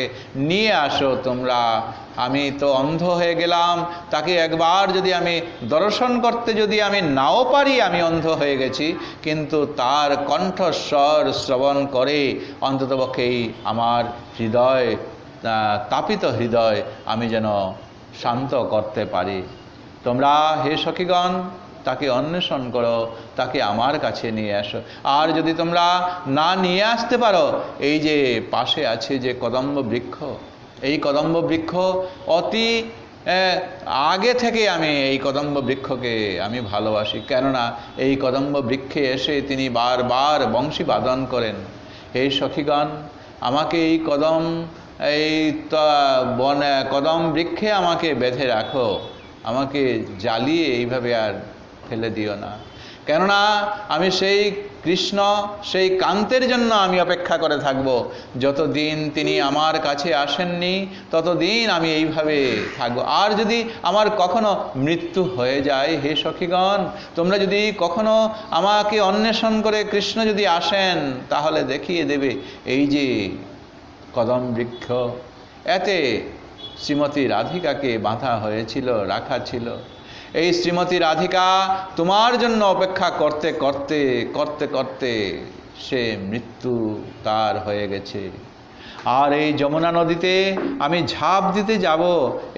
নিয়ে আসো তোমরা। আমি তো অন্ধ হয়ে গেলাম, তাকে একবার যদি আমি দর্শন করতে যদি আমি নাও পারি, আমি অন্ধ হয়ে গেছি, কিন্তু তার কণ্ঠস্বর শ্রবণ করে অন্ততপক্ষেই আমার হৃদয়, তাপিত হৃদয় আমি যেন শান্ত করতে পারি। তোমরা হে সখীগণ তাকে অন্বেষণ করো, তাকে আমার কাছে নিয়ে আসো। আর যদি তোমরা না নিয়ে আসতে পারো, এই যে পাশে আছে যে কদম্ব বৃক্ষ, এই কদম্ব বৃক্ষ অতি আগে থেকে আমি এই কদম্ব বৃক্ষকে আমি ভালোবাসি, কেননা এই কদম্ব বৃক্ষে এসে তিনি বারবার বংশী বাদন করেন। হে সখীগণ, আমাকে এই কদম বৃক্ষে আমাকে বেঁধে রাখো, আমাকে জ্বালিয়ে এইভাবে আর ফেলে দিও না। কেননা আমি সেই কৃষ্ণ, সেই কান্তের জন্য আমি অপেক্ষা করে থাকব। যতদিন তিনি আমার কাছে আসেননি ততদিন আমি এইভাবে থাকব। আর যদি আমার কখনো মৃত্যু হয়ে যায়, হে সখীগণ, তোমরা যদি কখনো আমাকে অন্বেষণ করে কৃষ্ণ যদি আসেন, তাহলে দেখিয়ে দেবে এই যে কদম বৃক্ষ, এতে শ্রীমতী রাধিকাকে বাঁধা হয়েছিল, রাখা ছিল। এই শ্রীমতী রাধিকা তোমার জন্য অপেক্ষা করতে করতে করতে করতে সে মৃত্যু তার হয়ে গেছে। আর এই যমুনা নদীতে আমি ঝাঁপ দিতে যাব,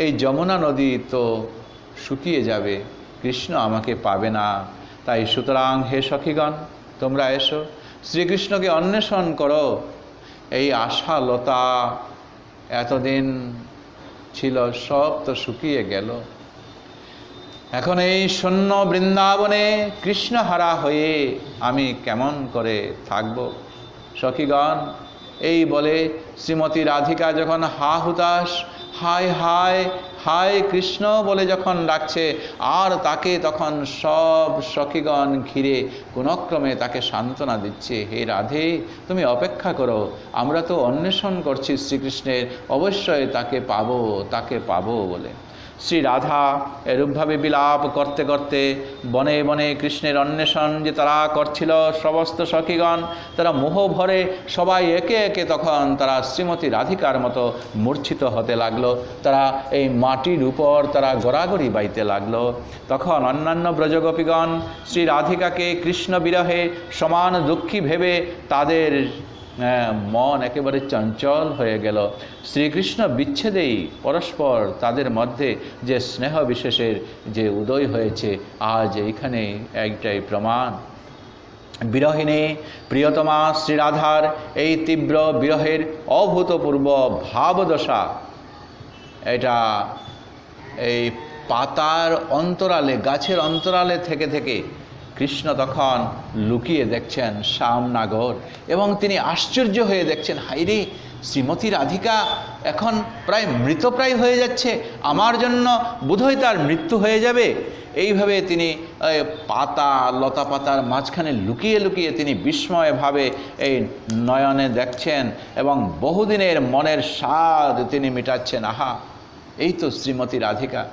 এই যমুনা নদী তো শুকিয়ে যাবে, কৃষ্ণ আমাকে পাবে না। তাই সুতরাং হে সখীগণ, তোমরা এসো, শ্রীকৃষ্ণকে অন্বেষণ করো। এই আশালতা এতদিন ছিল, সব তো শুকিয়ে গেল। এখন এই শূন্য বৃন্দাবনে কৃষ্ণহারা হয়ে আমি কেমন করে থাকব? সখীগণ, এই বলে শ্রীমতী রাধিকা যখন হা হুতাশ, হায় হায় হায় কৃষ্ণ বলে যখন ডাকছে, আর তাকে তখন সব সখীগণ ঘিরে কোনক্রমে তাকে সান্ত্বনা দিচ্ছে, হে রাধে, তুমি অপেক্ষা করো, আমরা তো অন্বেষণ করছি শ্রীকৃষ্ণের, অবশ্যই তাকে পাবো, তাকে পাবো বলে। শ্রী রাধা এরূপভাবে বিলাপ করতে করতে বনে বনে কৃষ্ণের অন্বেষণ যে তারা করছিল, সমস্ত সখীগণ তারা মোহ ভরে সবাই একে একে তখন তারা শ্রীমতী রাধিকার মতো মূর্ছিত হতে লাগলো। তারা এই মাটির উপর তারা গড়াগড়ি বাইতে লাগলো। তখন অন্যান্য ব্রজগোপীগণ শ্রী রাধিকাকে কৃষ্ণ বিরহে সমান দুঃখী ভেবে তাদের মন একেবারে চঞ্চল হয়ে গেল। শ্রীকৃষ্ণ বিচ্ছেদেই পরস্পর তাদের মধ্যে যে স্নেহ বিশেষের যে উদয় হয়েছে, আজ এইখানে এইটাই প্রমাণ। বিরহিণী প্রিয়তমা শ্রীরাধার এই তীব্র বিরহের অভূতপূর্ব ভাবদশা, এটা এই পাতার অন্তরালে, গাছের অন্তরালে থেকে থেকে কৃষ্ণ তখন লুকিয়ে দেখছেন শ্যামনাগর, এবং তিনি আশ্চর্য হয়ে দেখছেন, হাইরে শ্রীমতী রাধিকা এখন প্রায় মৃতপ্রায় হয়ে যাচ্ছে, আমার জন্য বোধহয় তার মৃত্যু হয়ে যাবে। এইভাবে তিনি পাতা, লতা পাতার মাঝখানে লুকিয়ে লুকিয়ে তিনি বিস্ময়ভাবে এই নয়নে দেখছেন এবং বহুদিনের মনের স্বাদ তিনি মেটাচ্ছেন। আহা, এই তো শ্রীমতী রাধিকা,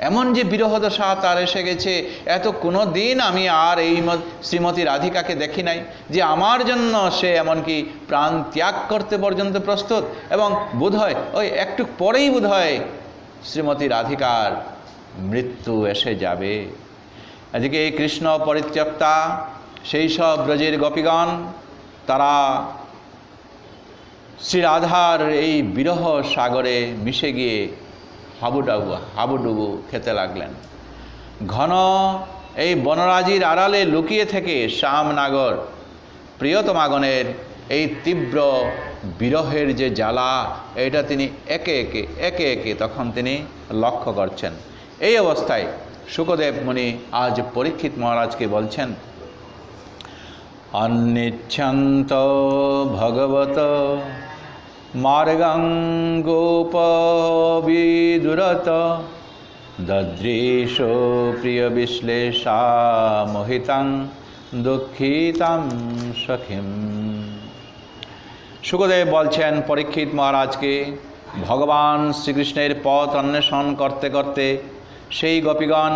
এমন যে বিরহদশা তার এসে গেছে, এত কোনো দিন আমি আর এই শ্রীমতী রাধিকাকে দেখি নাই যে আমার জন্য সে এমনকি প্রাণ ত্যাগ করতে পর্যন্ত প্রস্তুত, এবং বোধহয় ওই একটু পরেই বোধহয় শ্রীমতী রাধিকার মৃত্যু এসে যাবে। এদিকে এই কৃষ্ণ পরিত্যক্তা সেই সব ব্রজের গোপীগণ তারা শ্রী রাধার এই বিরহ সাগরে মিশে গিয়ে হাবুডুবু খেতে লাগলেন। ঘন এই বনরাজির আড়ালে লুকিয়ে থেকে শ্যামনাগর প্রিয়তমাগণের এই তীব্র বিরহের যে জ্বালা, এটা তিনি একে একে তখন তিনি লক্ষ্য করছেন। এই অবস্থায় শুকদেব মুনি আজ পরীক্ষিত মহারাজকে বলছেন, অনিচ্ছন্ত ভগবত মার্গং গোপবিদুরত দদৃশো প্রিয় বিশ্লেষা মোহিতাং দুঃখিতাম সখিম। শুকদেব বলছেন পরীক্ষিত মহারাজকে, ভগবান শ্রীকৃষ্ণের পথ অন্বেষণ করতে করতে সেই গোপীগণ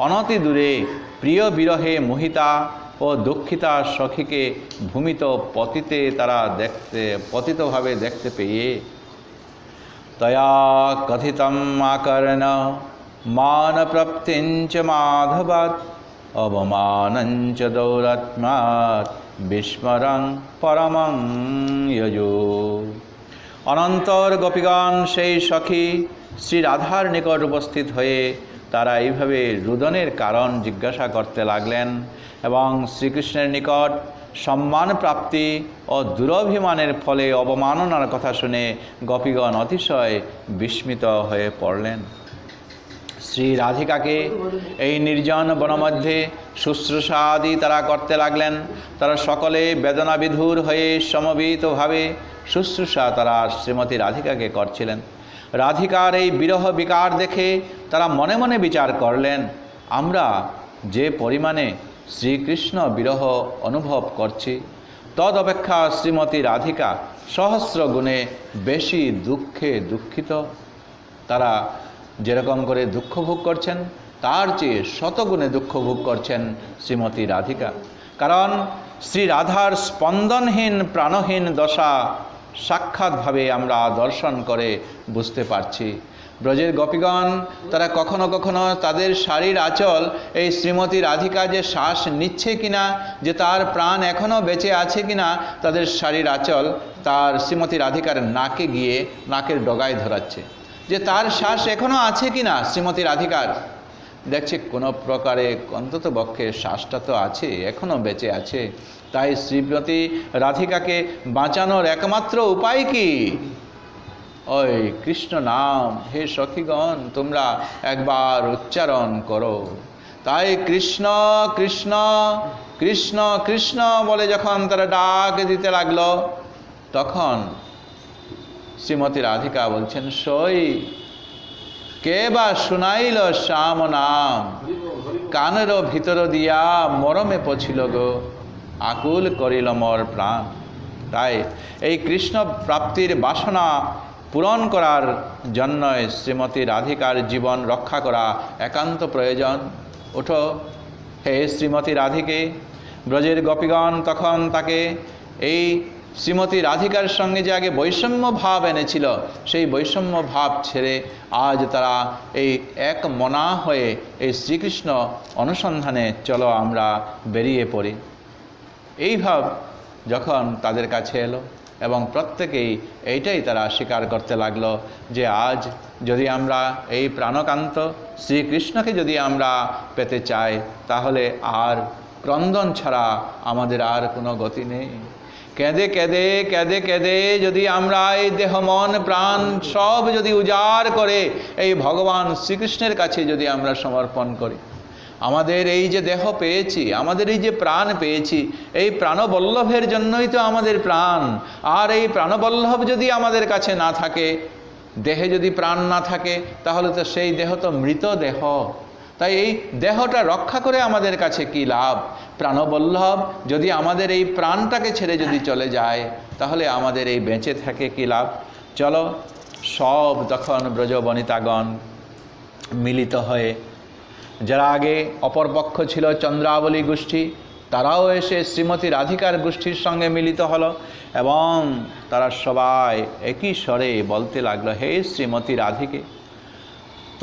অনতি দূরে প্রিয় বিরহে মোহিতা ও দুঃখিতা সখীকে ভূমিত পতিতে তারা পতিতভাবে দেখতে পেয়ে তয়া কথিতম আকর্ণ মানপ্রাপ্তিঞ্চ মাধবাৎ অবমানঞ্চ দৌরাত্মাৎ বিস্মরং পরমং যজো। অনন্তর গোপীগণ সেই সখী শ্রী রাধার নিকট উপস্থিত হয়ে তারা এইভাবে রুদনের কারণ জিজ্ঞাসা করতে লাগলেন, এবং শ্রীকৃষ্ণের নিকট সম্মান প্রাপ্তি ও দুরভিমানের ফলে অবমাননার কথা শুনে গোপীগণ অতিশয় বিস্মিত হয়ে পড়লেন। শ্রী রাধিকাকে এই নির্জন বনমধ্যে শুশ্রূষা আদি তারা করতে লাগলেন। তারা সকলে বেদনাবিধুর হয়ে সমবেতভাবে শুশ্রূষা তারা শ্রীমতী রাধিকাকে করছিলেন। রাধিকার এই বিরহ বিকার দেখে তারা মনে মনে বিচার করলেন, আমরা যে পরিমাণে শ্রীকৃষ্ণ বিরহ অনুভব করছি, তদ অপেক্ষা শ্রীমতী রাধিকা সহস্র গুণে বেশি দুঃখে দুঃখিত। তারা যেরকম করে দুঃখ ভোগ করছেন তার চেয়ে শতগুণে দুঃখ ভোগ করছেন শ্রীমতী রাধিকা। কারণ শ্রী রাধার স্পন্দনহীন প্রাণহীন দশা সাক্ষাৎভাবে আমরা দর্শন করে বুঝতে পারছি। ব্রজের গোপীগণ তারা কখনো কখনো তাদের শাড়ির আঁচল এই শ্রীমতী রাধিকা যে শ্বাস নিচ্ছে কিনা, যে তার প্রাণ এখনও বেঁচে আছে কিনা, তাদের শাড়ির আঁচল তার শ্রীমতী রাধিকার নাকে গিয়ে নাকের ডগায় ধরাচ্ছে, যে তার শ্বাস এখনও আছে কিনা শ্রীমতী রাধিকার। দেখছে কোনো প্রকারে অন্তত পক্ষে শ্বাসটা তো আছে, এখনও বেঁচে আছে। তাই শ্রীমতী রাধিকাকে বাঁচানোর একমাত্র উপায় কি? ওই কৃষ্ণ নাম। হে সখীগণ, তোমরা একবার উচ্চারণ করো। তাই কৃষ্ণ কৃষ্ণ কৃষ্ণ কৃষ্ণ বলে যখন তারা ডাক দিতে লাগলো, তখন শ্রীমতী রাধিকা বলছেন, সই কে বা শুনাইল শ্যাম নাম, কানের ভিতর দিয়া মরমে পছিল গো, আকুল করিল মোর প্রাণ। তাই এই কৃষ্ণ প্রাপ্তির বাসনা পূরণ করার জন্য শ্রীমতী রাধিকার জীবন রক্ষা করা একান্ত প্রয়োজন। ওঠো হে শ্রীমতী রাধিকে। ব্রজের গোপীগণ তখন তাকে এই শ্রীমতী রাধিকার সঙ্গে যে আগে বৈষম্য ভাব এনেছিল, সেই বৈষম্য ভাব ছেড়ে আজ তারা এই এক মনা হয়ে এই শ্রীকৃষ্ণ অনুসন্ধানে চলো আমরা বেরিয়ে পড়ি। এই ভাব যখন তাদের কাছে এলো এবং প্রত্যেকেই এইটাই তারা স্বীকার করতে লাগলো যে আজ যদি আমরা এই প্রাণকান্ত শ্রীকৃষ্ণকে যদি আমরা পেতে চাই, তাহলে আর ক্রন্দন ছাড়া আমাদের আর কোনো গতি নেই। কেঁদে কেঁদে কেঁদে কেঁদে যদি আমরা এই দেহ মন প্রাণ সব যদি উজাড় করে এই ভগবান শ্রীকৃষ্ণের কাছে যদি আমরা সমর্পণ করি, আমাদের এই যে দেহ পেয়েছি, আমাদের এই যে প্রাণ পেয়েছি, এই প্রাণবল্লভের জন্যই তো আমাদের প্রাণ। আর এই প্রাণবল্লভ যদি আমাদের কাছে না থাকে, দেহে যদি প্রাণ না থাকে, তাহলে তো সেই দেহ তো মৃত দেহ। তাই এই দেহটা রক্ষা করে আমাদের কাছে কি লাভ? প্রাণবল্লভ যদি আমাদের এই প্রাণটাকে ছেড়ে যদি চলে যায়, তাহলে আমাদের এই বেঁচে থাকে কি লাভ? চলো সব তখন ব্রজবনিতাগণ মিলিত হয়ে, যারা আগে অপরপক্ষ ছিল চন্দ্রাবলী গোষ্ঠী, তারাও এসে শ্রীমতী রাধিকার গোষ্ঠীর সঙ্গে মিলিত হলো এবং তারা সবাই একই স্বরে বলতে লাগলো, হে শ্রীমতী রাধিকে,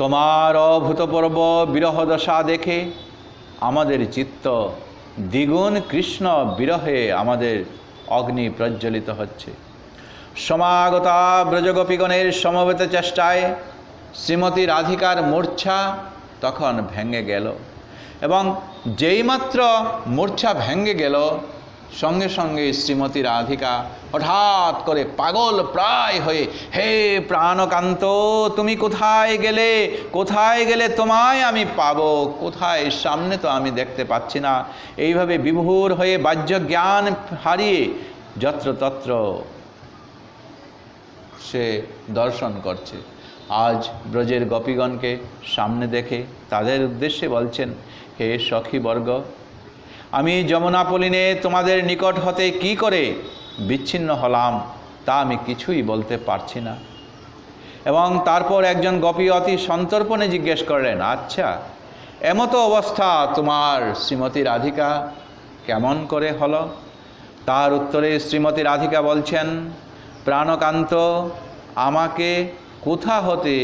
তোমার অভূতপূর্ব বিরহ দশা দেখে আমাদের চিত্ত দ্বিগুণ কৃষ্ণ বিরহে আমাদের অগ্নি প্রজ্বলিত হচ্ছে। সমাগতা ব্রজগোপীগণের সমবেত চেষ্টায় শ্রীমতী রাধিকার মূর্ছা তখন ভেঙে গেল এবং যেইমাত্র মূর্ছা ভেঙে গেল, সঙ্গে সঙ্গে শ্রীমতী রাধিকা হঠাৎ করে পাগল প্রায় হয়ে, হে প্রাণকান্ত, তুমি কোথায় গেলে? কোথায় গেলে তোমায় আমি পাবো? কোথায়? সামনে তো আমি দেখতে পাচ্ছি না। এইভাবে বিভোর হয়ে বাহ্য জ্ঞান হারিয়ে যত্রতত্র সে দর্শন করছে। আজ ব্রজের গোপীগণকে সামনে দেখে তাদের উদ্দেশ্যে বলছেন, হে সখীবর্গ, আমি যমুনাপলিনে তোমাদের নিকট হতে কি করে বিচ্ছিন্ন হলাম তা আমি কিছুই বলতে পারছি না। এবং তারপর একজন গোপী অতি সন্তর্পণে জিজ্ঞেস করলেন, আচ্ছা এমতো অবস্থা তোমার শ্রীমতী রাধিকা কেমন করে হলো? তার উত্তরে শ্রীমতী রাধিকা বলছেন, প্রাণকান্ত আমাকে কোথা হতে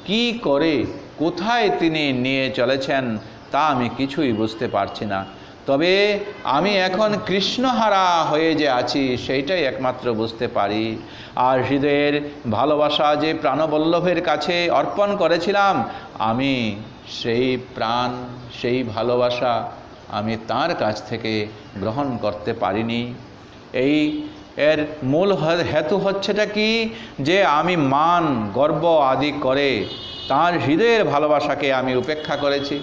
কি করে কোথায় তিনি নিয়ে চলেছেন তা আমি কিছুই বুঝতে পারছি না। তবে আমি এখন কৃষ্ণহারা হয়ে যে আছি সেইটাই একমাত্র বুঝতে পারি। আর হৃদয়ের ভালোবাসা যে প্রাণবল্লভের কাছে অর্পণ করেছিলাম, আমি সেই প্রাণ সেই ভালোবাসা আমি তার কাছ থেকে গ্রহণ করতে পারিনি। এর মূল হেতু হচ্ছেটা কি? যে আমি মান গর্ব আদি করে তার হৃদয়ের ভালোবাসাকে আমি উপেক্ষা করেছি,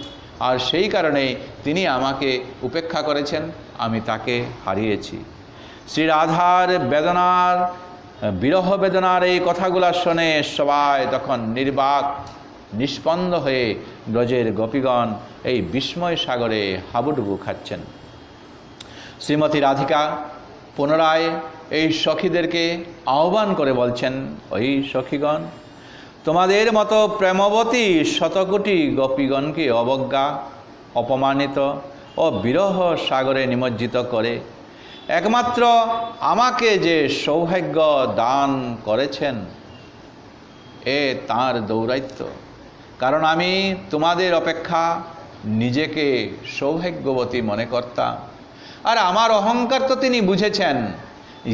আর সেই কারণেই তিনি আমাকে উপেক্ষা করেছেন, আমি তাকে হারিয়েছি। শ্রী রাধার বেদনার বিরহ বেদনার এই কথাগুলো শুনে সবাই তখন নির্বাক নিষ্পন্দ হয়ে ব্রজের গোপীগণ এই বিস্ময় সাগরে হাবুডুবু খাচ্ছেন। শ্রীমতী রাধিকা পুনরায় এই সখীদেরকে আহ্বান করে বলছেন, ওই সখীগণ, তোমাদের মতো প্রেমবতী শতকোটি গোপীগণকে অবজ্ঞা, অপমানিত ও বিরহ সাগরে নিমজ্জিত করে একমাত্র আমাকে যে সৌভাগ্য দান করেছেন, এ তাঁর দৌরাত্ম্য। কারণ আমি তোমাদের অপেক্ষা নিজেকে সৌভাগ্যবতী মনে করতাম, আর আমার অহংকার তো তিনি বুঝেছেন।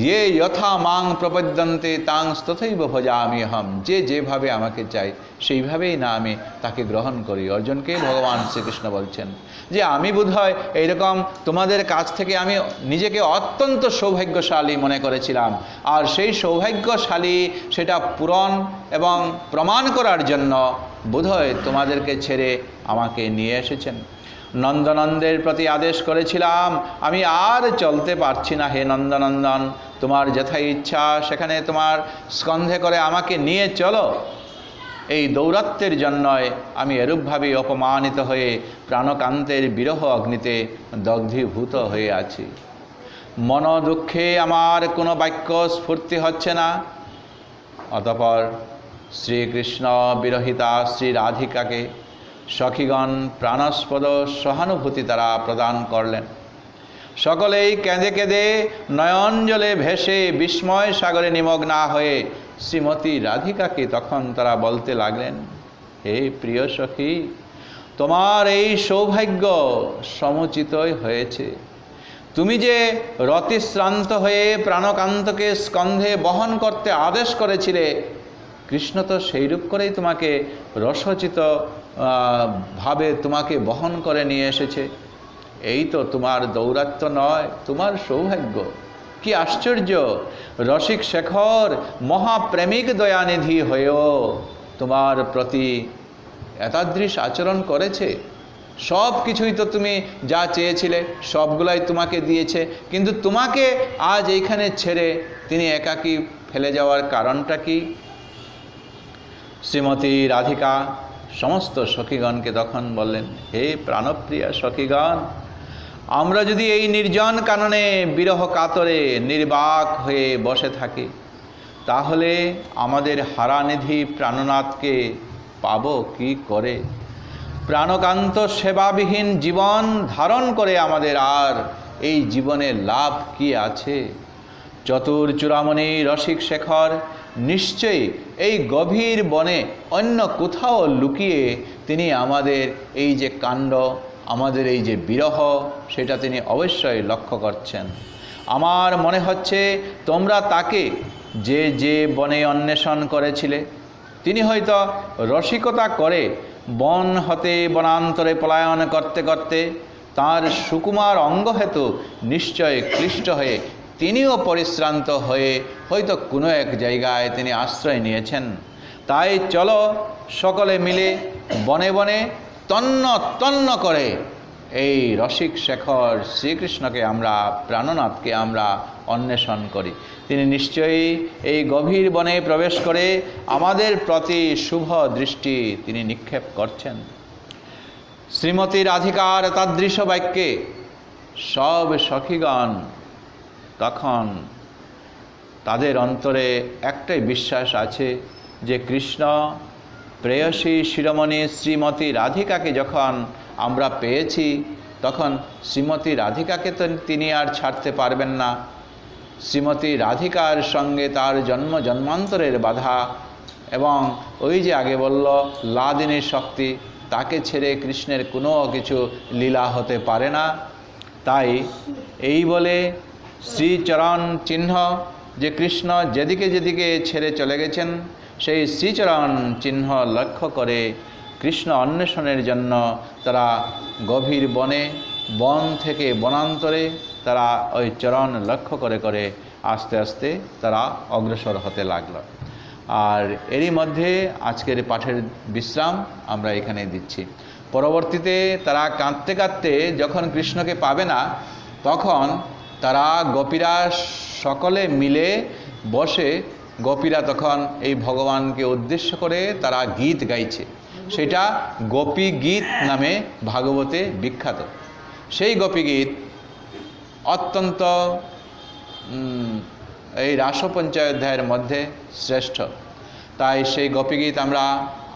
ये यथा माং প্রপদ্যন্তে তাং তথৈব ভজামি অহম, যে যেভাবে আমাকে চাই সেইভাবেই না আমি তাকে গ্রহণ করি। অর্জুনকে ভগবান শ্রীকৃষ্ণ বলছেন যে আমি বোধহয় এইরকম তোমাদের কাছ থেকে আমি নিজেকে অত্যন্ত সৌভাগ্যশালী মনে করেছিলাম, আর সেই সৌভাগ্যশালী সেটা পূরণ এবং প্রমাণ করার জন্য বোধহয় তোমাদেরকে ছেড়ে আমাকে নিয়ে এসেছেন। নন্দনন্দের প্রতি আদেশ করেছিলাম, আমি আর চলতে পারছি না, হে নন্দনন্দন, তোমার যথাই ইচ্ছা সেখানে তোমার স্কন্ধে করে আমাকে নিয়ে চলো। এই দৌরাত্ম্যের জন্যই আমি এরূপভাবে অপমানিত হয়ে প্রাণকান্তের বিরহ অগ্নিতে দগ্ধীভূত হয়ে আছি। মন দুঃখে আমার কোনো বাক্য স্ফূর্তি হচ্ছে না। অতঃপর শ্রীকৃষ্ণ বিরহিতা শ্রী রাধিকাকে সখীগণ প্রাণস্পদ সহানুভূতি তারা প্রদান করলেন। সকলেই কেঁদে কেঁদে নয়ন জলে ভেসে বিস্ময় সাগরে নিমগ্না হয়ে শ্রীমতী রাধিকাকে তখন তারা বলতে লাগলেন, হে প্রিয় সখী, তোমার এই সৌভাগ্য সমুচিতই হয়েছে। তুমি যে রতিশ্রান্ত হয়ে প্রাণকান্তকে স্কন্ধে বহন করতে আদেশ করেছিলে, কৃষ্ণ তো সেইরূপ করেই তোমাকে রসচিত ভাবে তোমাকে বহন করে নিয়ে এসেছে। এই তো তোমার দৌরাত্ম্য নয়, তোমার সৌভাগ্য। কি আশ্চর্য! রসিক শেখর মহাপ্রেমিক দয়ানিধি হয়েও তোমার প্রতি এতাদৃশ আচরণ করেছে। সব কিছুই তো তুমি যা চেয়েছিলে সবগুলাই তোমাকে দিয়েছে, কিন্তু তোমাকে আজ এইখানে ছেড়ে তিনি একাকী ফেলে যাওয়ার কারণটা কি? শ্রীমতী রাধিকা সমস্ত সখীগণকে তখন বললেন, হে প্রাণপ্রিয়া সখীগণ, আমরা যদি এই নির্জন কাননে বিরহ কাতরে নির্বাক হয়ে বসে থাকি, তাহলে আমাদের হারানিধি প্রাণনাথকে পাব কি করে? প্রাণকান্ত সেবাবিহীন জীবন ধারণ করে আমাদের আর এই জীবনে লাভ কি আছে? চতুর চূড়ামণি রসিক শেখর নিশ্চয়ই এই গভীর বনে অন্য কোথাও লুকিয়ে তিনি আমাদের এই যে কাণ্ড, আমাদের এই যে বিরহ, সেটা তিনি অবশ্যই লক্ষ্য করছেন। আমার মনে হচ্ছে তোমরা তাকে যে যে বনে অন্বেষণ করেছিলে, তিনি হয়তো রসিকতা করে বন হতে বনান্তরে পলায়ন করতে করতে তাঁর সুকুমার অঙ্গ হেতু নিশ্চয় ক্লিষ্ট হয়ে তিনিও পরিশ্রান্ত হয়ে হয়তো কোনো এক জায়গায় তিনি আশ্রয় নিয়েছেন। তাই চলো সকলে মিলে বনে বনে তন্ন তন্ন করে এই রসিক শেখর শ্রীকৃষ্ণকে আমরা, প্রাণনাথকে আমরা অন্বেষণ করি। তিনি নিশ্চয়ই এই গভীর বনে প্রবেশ করে আমাদের প্রতি শুভ দৃষ্টি তিনি নিক্ষেপ করছেন। শ্রীমতী রাধিকার তাদৃশ বাক্যে সব সখীগণ তখন তাদের অন্তরে একটাই বিশ্বাস আছে যে কৃষ্ণ প্রেয়সী শিরোমণি শ্রীমতী রাধিকাকে যখন আমরা পেয়েছি, তখন শ্রীমতী রাধিকাকে তো তিনি আর ছাড়তে পারবেন না। শ্রীমতী রাধিকার সঙ্গে তার জন্ম জন্মান্তরের বাধা এবং ওই যে আগে বলল লাদিনীর শক্তি, তাকে ছেড়ে কৃষ্ণের কোনো কিছু লীলা হতে পারে না। তাই এই বলে শ্রীচরণ চিহ্ন, যে কৃষ্ণ যেদিকে যেদিকে ছেড়ে চলে গেছেন, সেই শ্রীচরণ চিহ্ন লক্ষ্য করে কৃষ্ণ অন্বেষণের জন্য তারা গভীর বনে, বন থেকে বনান্তরে তারা ওই চরণ লক্ষ্য করে করে আস্তে আস্তে তারা অগ্রসর হতে লাগলো। আর এরই মধ্যে আজকের পাঠের বিশ্রাম আমরা এখানে দিচ্ছি। পরবর্তীতে তারা কাঁদতে কাঁদতে যখন কৃষ্ণকে পাবে না, তখন তারা গোপীরা সকলে মিলে বসে গোপীরা তখন এই ভগবানকে উদ্দেশ্য করে তারা গীত গাইছে। সেটা গোপী গীত নামে ভাগবতে বিখ্যাত। সেই গোপী গীত অত্যন্ত এই রাসপঞ্চয় মধ্যে শ্রেষ্ঠ। তাই সেই গোপী গীত আমরা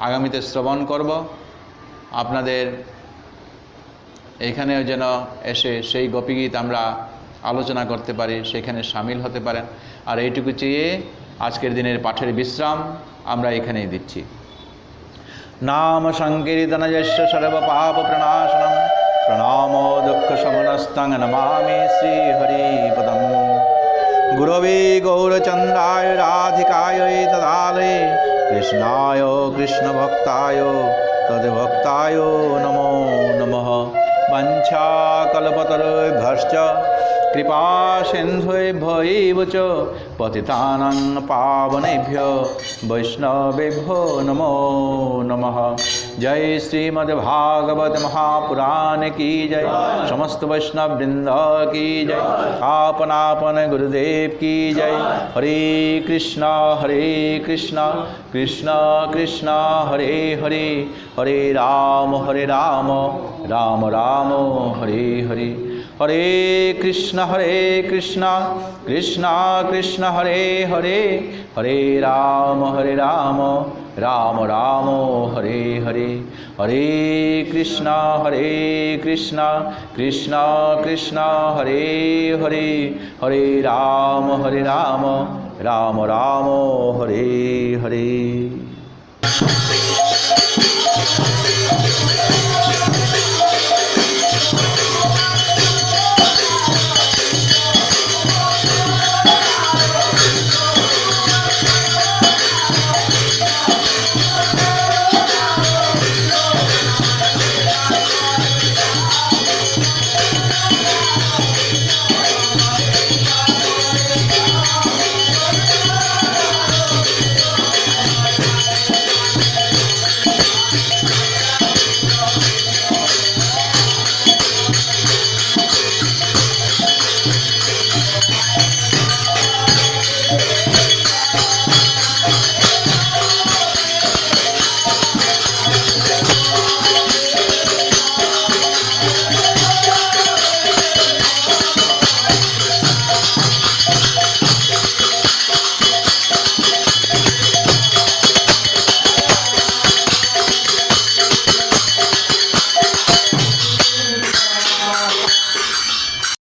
আগামীতে শ্রবণ করব। আপনাদের এখানেও যেন এসে সেই গোপী গীত আমরা আলোচনা করতে পারি, সেখানে সামিল হতে পারেন। আর এইটুকু চেয়ে আজকের দিনের পাঠের বিশ্রাম আমরা এখানেই দিচ্ছি। নাম সংকীর্তনযস্য সর্ব পাপ প্রণাশনম প্রণামো দুঃখ শমনস্তং নমামি শ্রী হরিপদম। গুরবে গৌরচন্দ্রায় রাধিকায় তদালয়ে কৃষ্ণায় কৃষ্ণভক্তায় তদ্ভক্তায় নমো নমঃ। বাঞ্ছাকল্পতরুভ্যশ্চ কৃপা সিন্ধুভ্যো এব চ পতিতানাং পাবনেভ্যো বৈষ্ণবেভ্যো নমো নমঃ। जय श्रीमद्भागवत महापुराण की जय। समस्त वैष्णव वृंद की जय। आपन आपन गुरुदेव की जय। हरे कृष्णा कृष्ण कृष्ण हरे हरे, हरे राम राम राम हरे हरे। हरे कृष्ण कृष्ण कृष्ण हरे हरे, हरे राम राम राम हरे हरे। हरे कृष्ण कृष्ण कृष्ण हरे हरे, हरे राम राम राम हरे हरे।